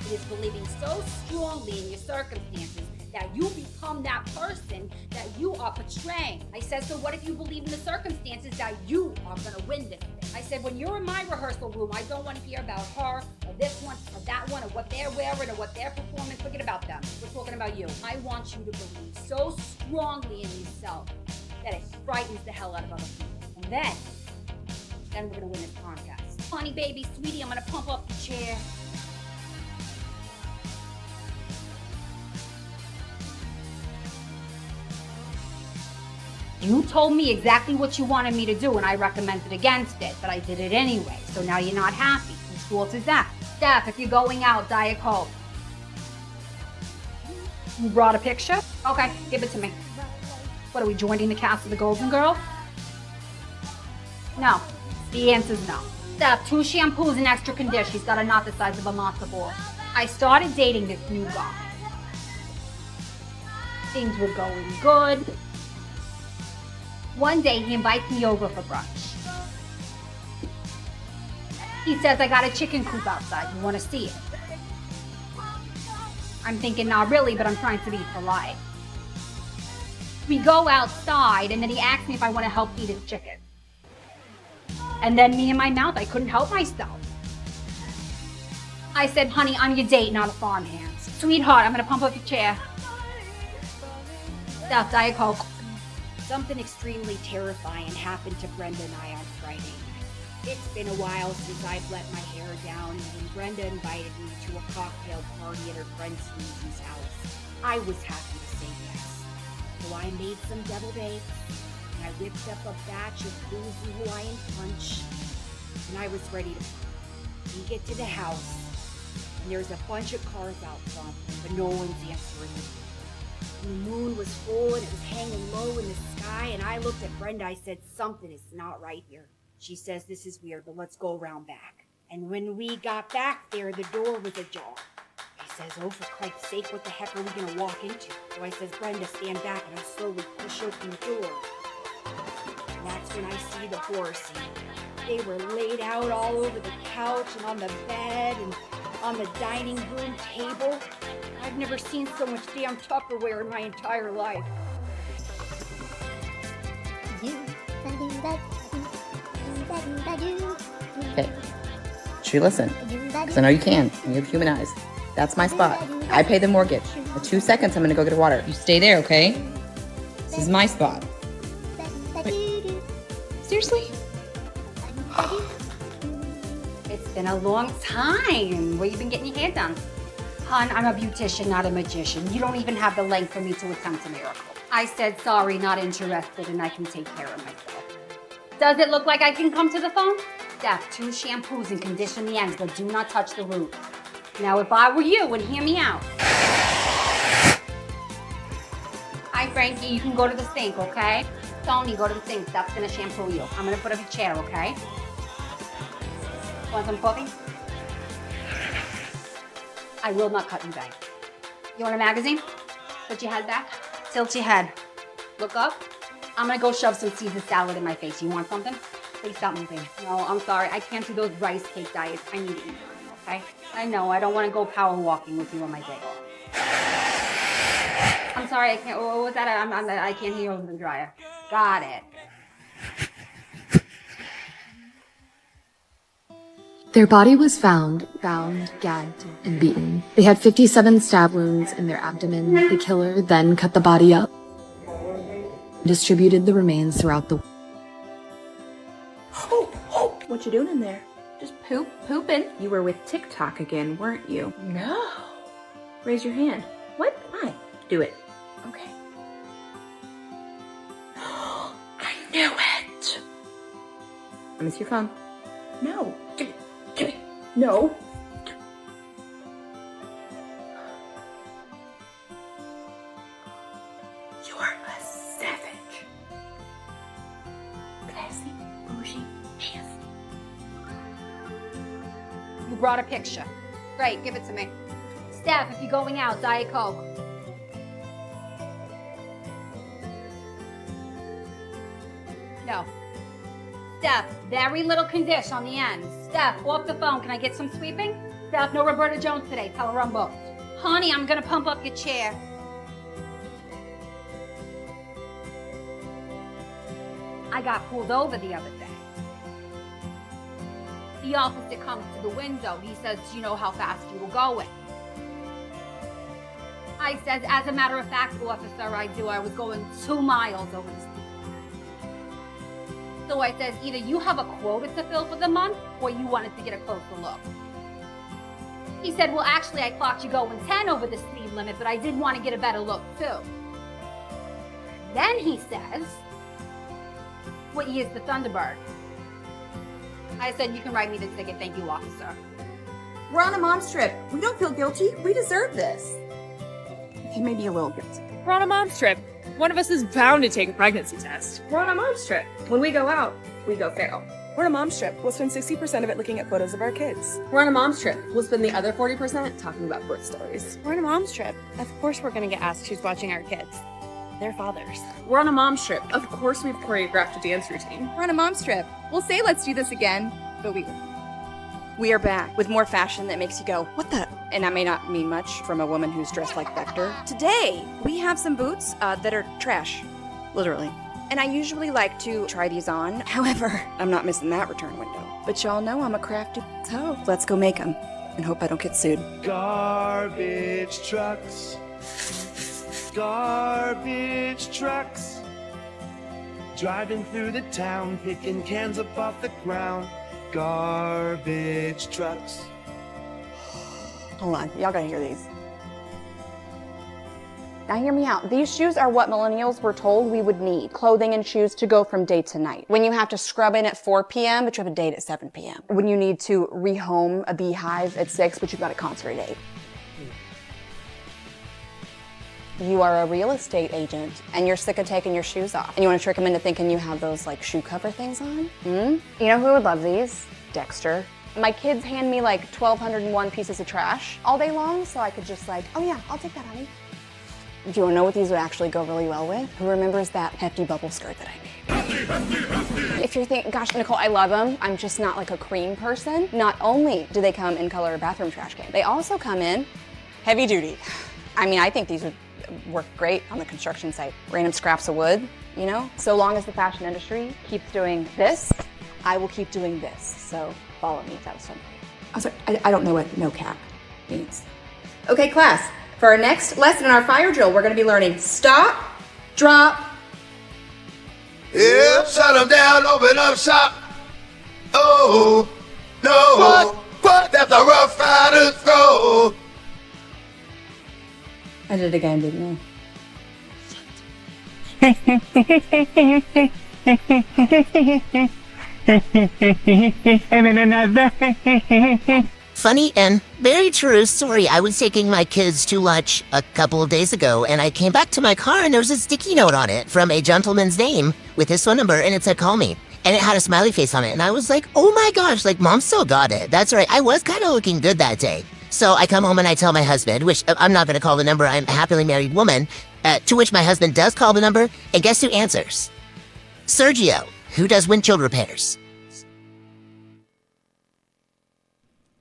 it is believing so strongly in your circumstances that you become that person that you are portraying. I said, so what if you believe in the circumstances that you are gonna win this thing? I said, when you're in my rehearsal room, I don't want to hear about her or this one or that one or what they're wearing or what they're performing. Forget about them. We're talking about you. I want you to believe so strongly in yourself that it frightens the hell out of other people. And then we're gonna win this contest. Honey, baby, sweetie, I'm gonna pump up the chair. You told me exactly what you wanted me to do, and I recommended against it, but I did it anyway. So now you're not happy. Whose fault is that? Steph, if you're going out, Diet Coke. You brought a picture? Okay, give it to me. What, are we joining the cast of The Golden Girls? No. The answer's no. Steph, 2 shampoos and extra conditioner. She's got a knot the size of a matzo ball. I started dating this new guy. Things were going good. One day, he invites me over for brunch. He says, I got a chicken coop outside. You want to see it? I'm thinking, not really, but I'm trying to be polite. We go outside, and then he asks me if I want to help feed his chicken. And then me in my mouth, I couldn't help myself. I said, honey, I'm your date, not a farmhand. Sweetheart, I'm going to pump up your chair. Steph, Diet Coke. Something extremely terrifying happened to Brenda and I on Friday night. It's been a while since I've let my hair down, and when Brenda invited me to a cocktail party at her friend Susan's house, I was happy to say yes. So I made some deviled eggs, and I whipped up a batch of boozy Hawaiian punch, and I was ready to party. We get to the house, and there's a bunch of cars out front, but no one's answering me. The moon was full and it was hanging low in the sky, and I looked at Brenda. I said, something is not right here. She says, this is weird, but let's go around back. And when we got back there, the door was ajar. I says, oh, for Christ's sake, what the heck are we going to walk into? So I says, Brenda, stand back, and I slowly push open the door. And that's when I see the horror scene. They were laid out all over the couch and on the bed and on the dining room table. I've never seen so much damn Tupperware in my entire life. Okay. Tree, listen. Because I know you can. And you have human eyes. That's my spot. I pay the mortgage. In 2 seconds, I'm going to go get water. You stay there, okay? This is my spot. Wait. Seriously? It's been a long time. Where you been getting your hair done? Hon, I'm a beautician, not a magician. You don't even have the length for me to attempt a miracle. I said sorry, not interested, and I can take care of myself. Does it look like I can come to the phone? Steph, 2 shampoos and condition the ends, but do not touch the root. Now, if I were you, and hear me out. Hi, Frankie, you can go to the sink, okay? Tony, go to the sink. That's gonna shampoo you. I'm gonna put up your chair, okay? Want some coffee? I will not cut you back. You want a magazine? Put your head back. Tilt your head. Look up. I'm gonna go shove some Caesar salad in my face. You want something? Please stop moving. No, I'm sorry. I can't do those rice cake diets. I need to eat, okay? I know. I don't want to go power walking with you on my day off. I'm sorry. I can't. What was that? I can't hear over the dryer. Got it. Their body was found, gagged, and beaten. They had 57 stab wounds in their abdomen. The killer then cut the body up and distributed the remains throughout the... Oh, what you doing in there? Just pooping. You were with TikTok again, weren't you? No. Raise your hand. What? Why? Do it. Okay. I knew it. Let me see your phone. No. No. You brought a picture. Great, give it to me. Steph, if you're going out, Diet Coke. No. Steph, very little condition on the end. Steph, off the phone. Can I get some sweeping? Steph, no Roberta Jones today. Tell her I'm booked. Honey, I'm gonna pump up your chair. I got pulled over the other day. The officer comes to the window. He says, "Do you know how fast you were going?" I says, "As a matter of fact, officer, I do. I was going 2 miles over the speed." So I says, either you have a quota to fill for the month or you wanted to get a closer look. He said, well, actually, I clocked you going 10 over the speed limit, but I did want to get a better look, too. Then he says, what year's the Thunderbird? I said, you can write me the ticket. Thank you, officer. We're on a mom's trip. We don't feel guilty. We deserve this. Okay, maybe a little guilty. We're on a mom's trip. One of us is bound to take a pregnancy test. We're on a mom's trip. When we go out, we go feral. We're on a mom's trip. We'll spend 60% of it looking at photos of our kids. We're on a mom's trip. We'll spend the other 40% talking about birth stories. We're on a mom's trip. Of course we're gonna get asked who's watching our kids. Their fathers. We're on a mom's trip. Of course we've choreographed a dance routine. We're on a mom's trip. We'll say let's do this again, but we are back with more fashion that makes you go, what the? And that may not mean much from a woman who's dressed like Vector. Today, we have some boots that are trash, literally. And I usually like to try these on. However, I'm not missing that return window. But y'all know I'm a crafty hoe. Let's go make them and hope I don't get sued. Garbage trucks. Garbage trucks. Driving through the town, picking cans up off the ground. Garbage trucks. Hold on, y'all gotta hear these. Now hear me out. These shoes are what millennials were told we would need. Clothing and shoes to go from day to night. When you have to scrub in at 4 p.m., but you have a date at 7 p.m. When you need to rehome a beehive at 6, but you've got a concert at 8. You are a real estate agent and you're sick of taking your shoes off. And you want to trick them into thinking you have those like shoe cover things on? You know who would love these? Dexter. My kids hand me like 1,201 pieces of trash all day long, so I could just like, oh yeah, I'll take that, honey. Do you want to know what these would actually go really well with? Who remembers that hefty bubble skirt that I made? If you're thinking, gosh, Nicole, I love them. I'm just not like a cream person. Not only do they come in color bathroom trash can, they also come in heavy duty. I mean, I think these would work great on the construction site. Random scraps of wood, you know? So long as the fashion industry keeps doing this, I will keep doing this. So follow me, that was fun. I'm sorry, I don't know what no cap means. Okay, class. For our next lesson in our fire drill, we're gonna be learning stop, drop. Yeah, shut them down, open up shop. Oh, no. What? That's a Rough Riders go. I did it again, didn't I? Funny and very true story. I was taking my kids to lunch a couple of days ago, and I came back to my car, and there was a sticky note on it from a gentleman's name with his phone number, and it said, call me. And it had a smiley face on it, and I was like, oh my gosh, like, Mom still got it. That's right, I was kind of looking good that day. So I come home and I tell my husband, which I'm not going to call the number, I'm a happily married woman, to which my husband does call the number, and guess who answers? Sergio, who does windshield repairs.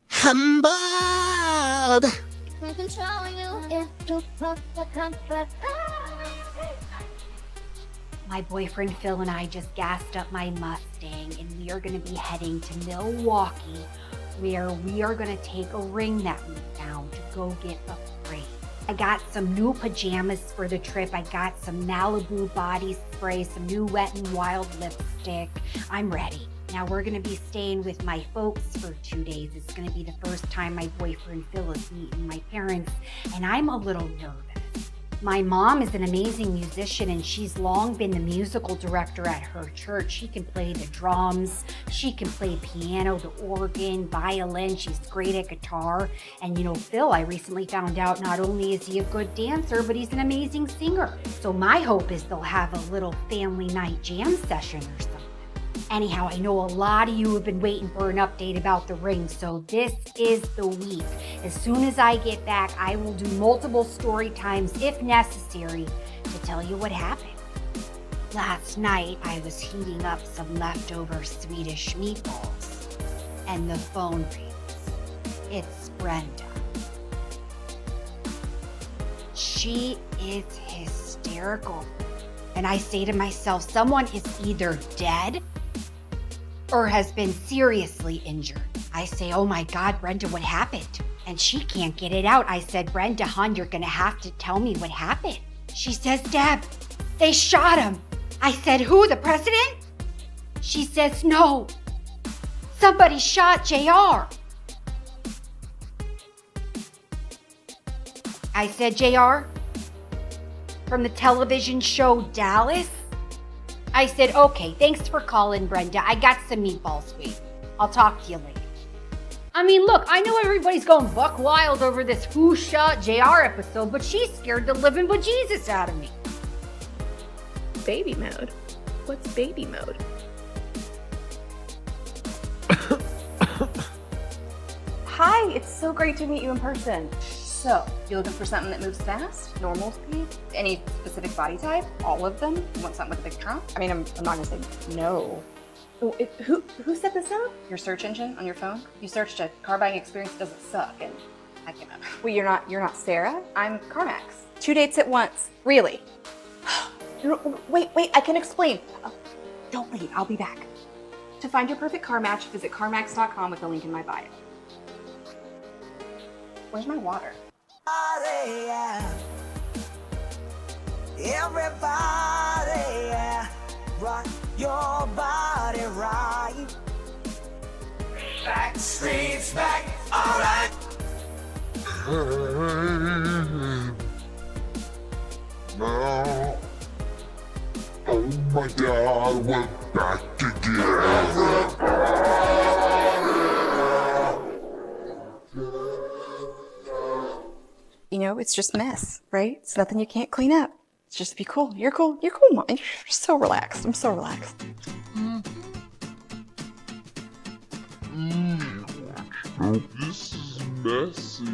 Humbled. My boyfriend Phil and I just gassed up my Mustang, and we are going to be heading to Milwaukee, where we are going to take a ring that we found to go get a frame. I got some new pajamas for the trip. I got some Malibu body spray, some new Wet n Wild lipstick. I'm ready. Now we're gonna be staying with my folks for 2 days. It's gonna be the first time my boyfriend Phil is meeting my parents, and I'm a little nervous. My mom is an amazing musician, and she's long been the musical director at her church. She can play the drums, she can play piano, the organ, violin. She's great at guitar. And you know, Phil, I recently found out not only is he a good dancer, but he's an amazing singer. So my hope is they'll have a little family night jam session or something. Anyhow, I know a lot of you have been waiting for an update about the ring, so this is the week. As soon as I get back, I will do multiple story times if necessary to tell you what happened. Last night, I was heating up some leftover Swedish meatballs, and the phone rings. It's Brenda. She is hysterical. And I say to myself, someone is either dead or has been seriously injured. I say, oh my God, Brenda, what happened? And she can't get it out. I said, Brenda, hon, you're gonna have to tell me what happened. She says, Deb, they shot him. I said, who, the president? She says, no, somebody shot JR. I said, JR? From the television show Dallas? I said, okay, thanks for calling, Brenda. I got some meatballs, sweet. I'll talk to you later. I mean, look, I know everybody's going buck wild over this Who Shot JR episode, but she scared the living bejesus out of me. Baby mode? What's baby mode? Hi, it's so great to meet you in person. So, you looking for something that moves fast? Normal speed? Any specific body type? All of them? You want something with a big trunk? I mean, I'm not gonna say no. Who set this up? Your search engine on your phone? You searched a car buying experience that doesn't suck, and I came up. Well, you're not Sarah? I'm CarMax. 2 dates at once. Really? Wait, I can explain. Oh, don't leave, I'll be back. To find your perfect car match, visit CarMax.com with the link in my bio. Where's my water? Everybody, rock your body right. Back streets back, alright. Now, oh my God, we're back again. You know, it's just mess, right? It's nothing you can't clean up. It's just be cool. You're cool, Mom. You're so relaxed. I'm so relaxed. This is messy.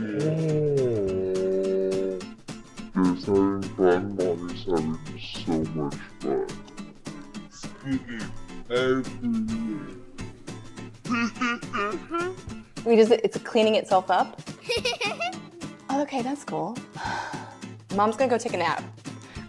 Just having fun, Mommy's having so much fun. Spinning everywhere. It's cleaning itself up? Okay, that's cool. Mom's gonna go take a nap.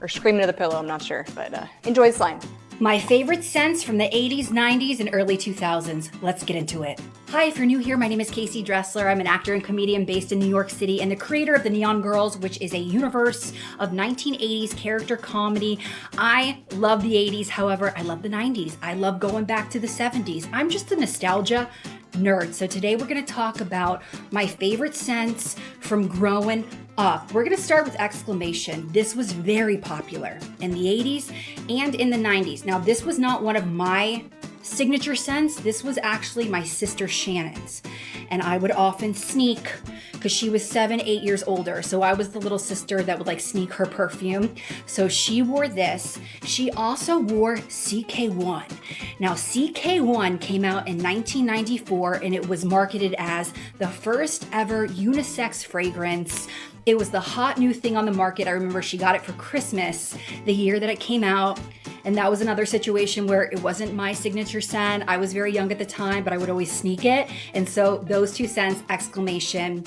Or scream into the pillow, I'm not sure. But enjoy the slime. My favorite scents from the 80s, 90s, and early 2000s. Let's get into it. Hi, if you're new here, my name is Casey Dressler. I'm an actor and comedian based in New York City and the creator of The Neon Girls, which is a universe of 1980s character comedy. I love the 80s, however, I love the 90s. I love going back to the 70s. I'm just a nostalgia nerd. So today we're gonna talk about my favorite scents from growing up. We're gonna start with Exclamation. This was very popular in the 80s and in the 90s. Now, this was not one of my signature scents. This was actually my sister Shannon's. And I would often sneak, because she was 7, 8 years older. So I was the little sister that would like sneak her perfume. So she wore this. She also wore CK1. Now CK1 came out in 1994 and it was marketed as the first ever unisex fragrance. It was the hot new thing on the market. I remember she got it for Christmas the year that it came out. And that was another situation where it wasn't my signature scent. I was very young at the time, but I would always sneak it. And so those two scents, Exclamation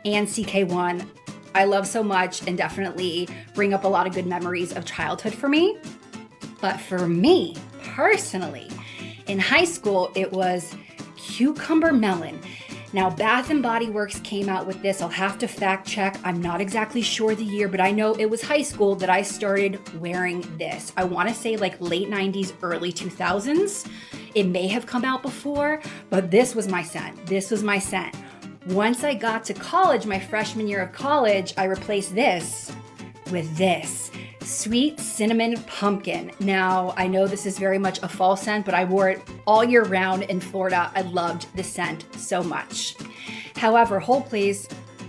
and CK1, I love so much and definitely bring up a lot of good memories of childhood for me. But for me, personally, in high school, it was Cucumber Melon. Now, Bath & Body Works came out with this. I'll have to fact check. I'm not exactly sure the year, but I know it was high school that I started wearing this. I want to say like late 90s, early 2000s. It may have come out before, but this was my scent. This was my scent. Once I got to college, my freshman year of college, I replaced this with this. Sweet Cinnamon Pumpkin. Now, I know this is very much a fall scent, but I wore it all year round in Florida. I loved the scent so much. However, hold please,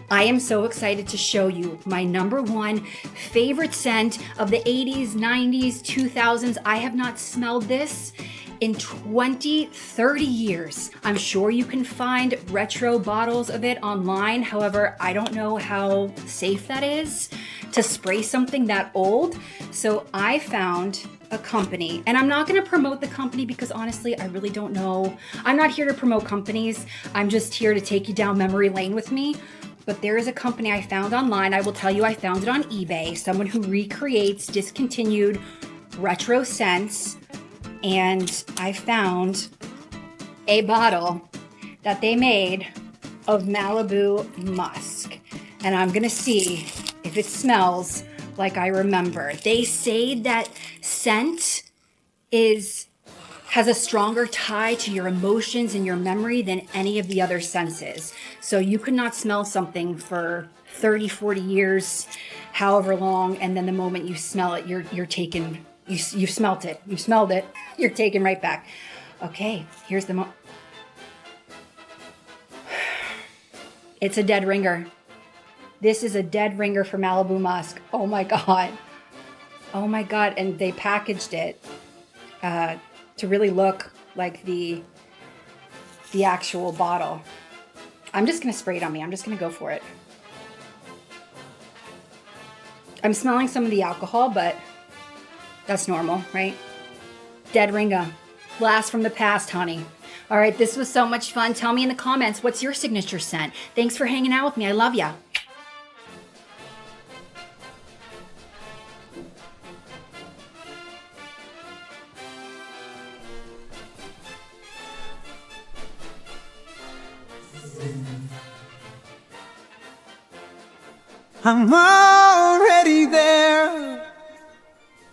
I am so excited to show you my number one favorite scent of the 80s, 90s, 2000s. I have not smelled this in 20, 30 years. I'm sure you can find retro bottles of it online. However, I don't know how safe that is to spray something that old. So I found a company, and I'm not going to promote the company because honestly, I really don't know. I'm not here to promote companies. I'm just here to take you down memory lane with me. But there is a company I found online. I will tell you, I found it on eBay. Someone who recreates discontinued retro scents. And I found a bottle that they made of Malibu musk. And I'm gonna see if it smells like I remember. They say that scent has a stronger tie to your emotions and your memory than any of the other senses. So you could not smell something for 30, 40 years, however long, and then the moment you smell it, you're taken, you've smelt it, you smelled it, you're taken right back. Okay, here's the it's a dead ringer. This is a dead ringer for Malibu musk. Oh my God. Oh my God, and they packaged it to really look like the actual bottle. I'm just gonna spray it on me. I'm just gonna go for it. I'm smelling some of the alcohol, but that's normal, right? Dead Ringa. Blast from the past, honey. All right, this was so much fun. Tell me in the comments, what's your signature scent? Thanks for hanging out with me. I love ya. I'm already there.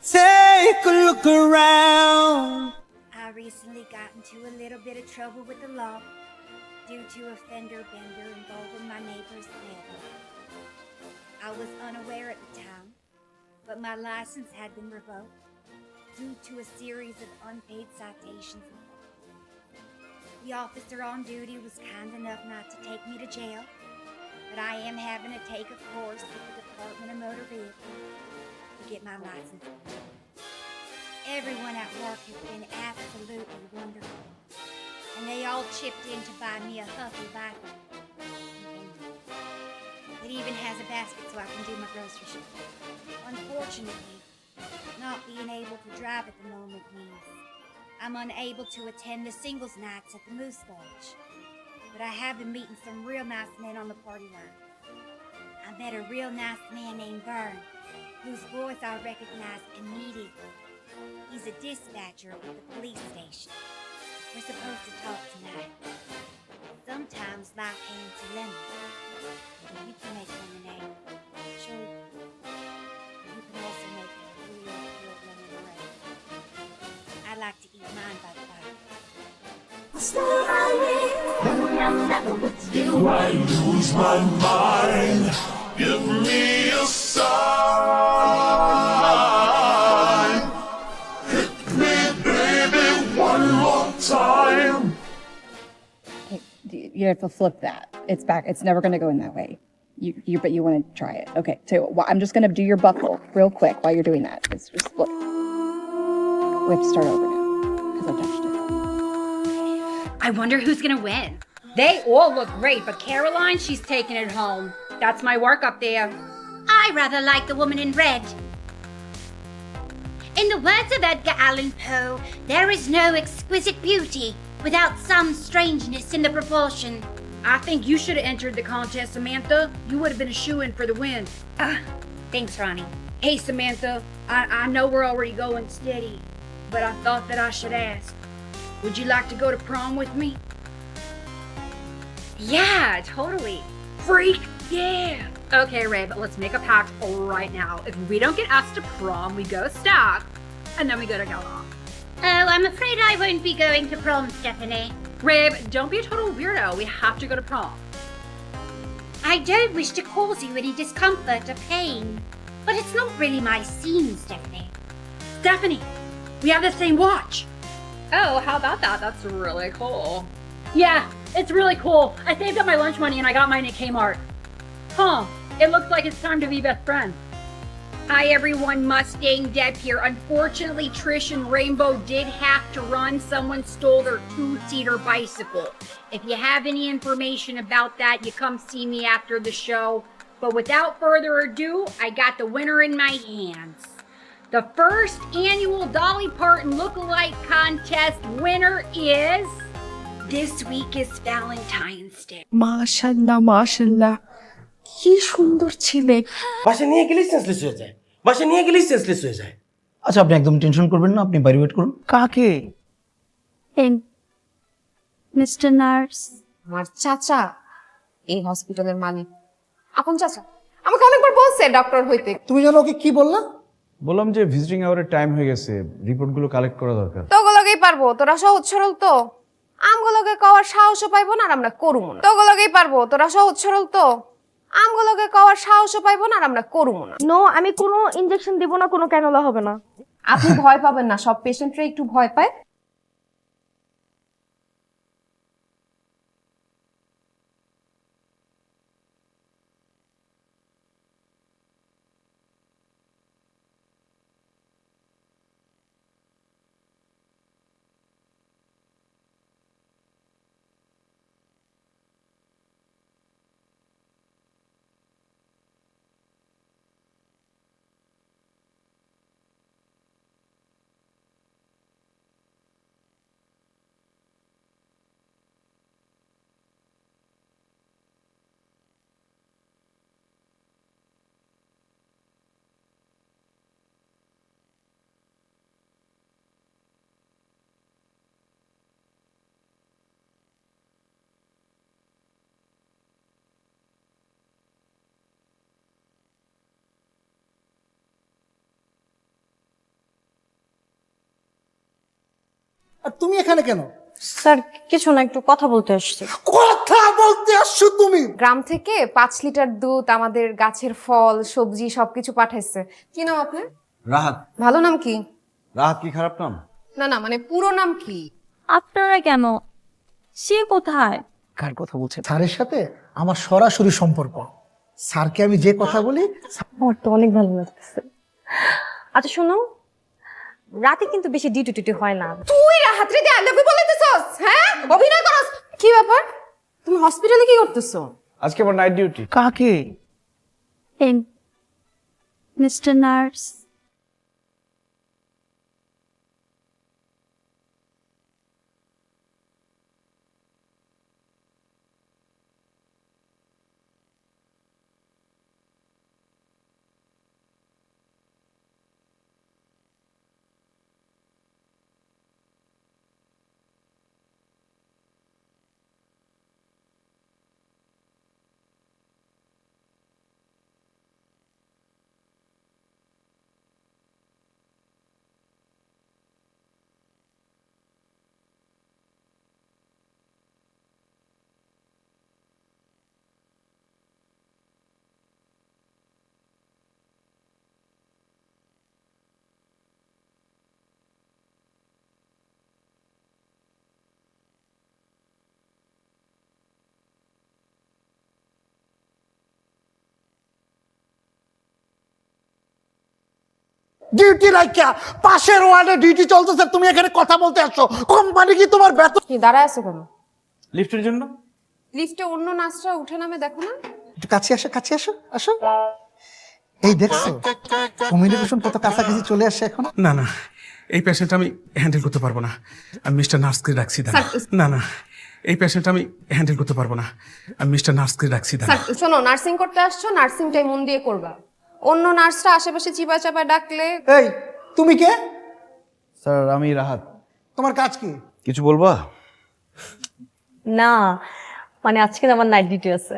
Take a look around. I recently got into a little bit of trouble with the law due to a fender bender involving my neighbor's family. I was unaware at the time, but my license had been revoked due to a series of unpaid citations. The officer on duty was kind enough not to take me to jail, but I am having to take a course with the Department of Motor Vehicles to get my license. Everyone at work has been absolutely wonderful, and they all chipped in to buy me a Huffy Viper. It even has a basket so I can do my grocery shopping. Unfortunately, not being able to drive at the moment means I'm unable to attend the singles nights at the Moose Lodge. But I have been meeting some real nice men on the party line. I met a real nice man named Vern, whose voice I recognized immediately. He's a dispatcher at the police station. We're supposed to talk tonight. Sometimes life hands you lemons. You can make lemonade. Sure. You can also make real lemonade. I like to eat mine by the fire. Do I lose my mind? Give me a sign. Hit me, baby, one more time. You have to flip that. It's back. It's never going to go in that way. But you want to try it. Okay. So I'm just going to do your buckle real quick while you're doing that. It's just flip. We have to start over now because I touched it. I wonder who's gonna win. They all look great, but Caroline, she's taking it home. That's my work up there. I rather like the woman in red. In the words of Edgar Allan Poe, there is no exquisite beauty without some strangeness in the proportion. I think you should have entered the contest, Samantha. You would have been a shoo-in for the win. Thanks, Ronnie. Hey, Samantha, I know we're already going steady, but I thought that I should ask. Would you like to go to prom with me? Yeah, totally. Freak, yeah. Okay, Ray, but let's make a pact right now. If we don't get asked to prom, we go stack, and then we go to Gala. Oh, I'm afraid I won't be going to prom, Stephanie. Rib, don't be a total weirdo. We have to go to prom. I don't wish to cause you any discomfort or pain, but it's not really my scene, Stephanie. Stephanie, we have the same watch. Oh, how about that? That's really cool. Yeah, it's really cool. I saved up my lunch money and I got mine at Kmart. Huh, it looks like it's time to be best friends. Hi everyone, Mustang Deb here. Unfortunately, Trish and Rainbow did have to run. Someone stole their 2-seater bicycle. If you have any information about that, you come see me after the show. But without further ado, I got the winner in my hands. The first annual Dolly Parton Lookalike Contest winner is... This week is Valentine's Day. মাশাআল্লাহ মাশাআল্লাহ, কি সুন্দর ছেলে। বাসা নিয়ে গেলেই senseless হয়ে যায়, বাসা নিয়ে গেলেই সেন্সলেস হয়ে যায়। আচ্ছা, আপনি একদম টেনশন করবেন না, আপনি বাইরে ওয়েট করুন। কাকে? Mister nurse. আমার চাচা এই হসপিটালের মালিক। আপন চাচা আমাকে অনেকবার বলছে ডক্টর হইতে। তুমি জানো ওকে কি বললা? বললাম যে ভিজিটিং আওয়ারের টাইম হয়ে গেছে, রিপোর্টগুলো কালেক্ট করা দরকার। তোগুলোকেই পারবো, তোরা সহজ সরল তো। আমগুলোকে কওয়ার সাহসও পাইবো না আর আমরা করুমো না। তোগুলোকেই পারবো, তোরা সহজ সরল তো। আমগুলোকে কওয়ার সাহসও পাইবো না আর আমরা করুমো না। নো, আমি কোনো ইনজেকশন দিব না, কোনো ক্যানোলা হবে না। আপনি ভয় পাবেন না, সব পেশেন্টরা একটু ভয় পায়। আর তুমি এখানে কেন? স্যার কিছু না, একটু কথা বলতে আসছি। কথা বলতে আসছো তুমি? গ্রাম থেকে 5 লিটার দুধ, আমাদের গাছের ফল সবজি সবকিছু পাঠাইছে। কি নাম আপনার? রাহাত। ভালো নাম কি? রাহাত কি খারাপ নাম? না না, মানে পুরো নাম কি? আপনারা কেন? সে কোথায়? কার কথা বলছে? স্যারের সাথে আমার সরাসরি সম্পর্ক। স্যারকে আমি যে কথা বলি, আমার তো অনেক ভালো লাগতেছে। আচ্ছা শোনো, রাতে কিন্তু বেশি ডিউটি টিউটি হয় না। তুই রাহাতরে দিয়ে আই লাভ ইউ বলতেছস? হ্যাঁ, অভিনয় করস? কি ব্যাপার, তুমি হসপিটালে কি করতেছো? আজকে আমার নাইট ডিউটি। কাকে? Mister nurse. ডিউটি রাখা পাশের ওয়ার্ডে ডিউটি চলতেছে, তুমি এখানে কথা বলতে আসছো? কোম্পানি কি তোমার বেতন? কি দাঁড়ায় আছো কেন? লিফটের জন্য। লিফটে অন্য নার্সরা উঠে নামে, দেখো না? একটু কাছে আসো, কাছে আসো, আসো। এই দেখছো কমিউনিকেশন কত কাছাকাছি চলে আসছে এখন। না না, এই পেশেন্ট আমি হ্যান্ডেল করতে পারবো না, আমি মিস্টার নার্সকে রাখছি। না না, এই পেশেন্ট আমি হ্যান্ডেল করতে পারবো না, আমি মিস্টার নার্সকে রাখছি। শোনো, নার্সিং করতে আসছো, নার্সিংটাই মন দিয়ে করবা। অন্য নার্সরা আশেপাশে চিপা চাপা ডাকলে। এই তুমি কে? স্যার আমি রাহাত। তোমার কাজ কি? কিছু বলবা? না মানে আজকে আমার নাইট ডিউটি আছে।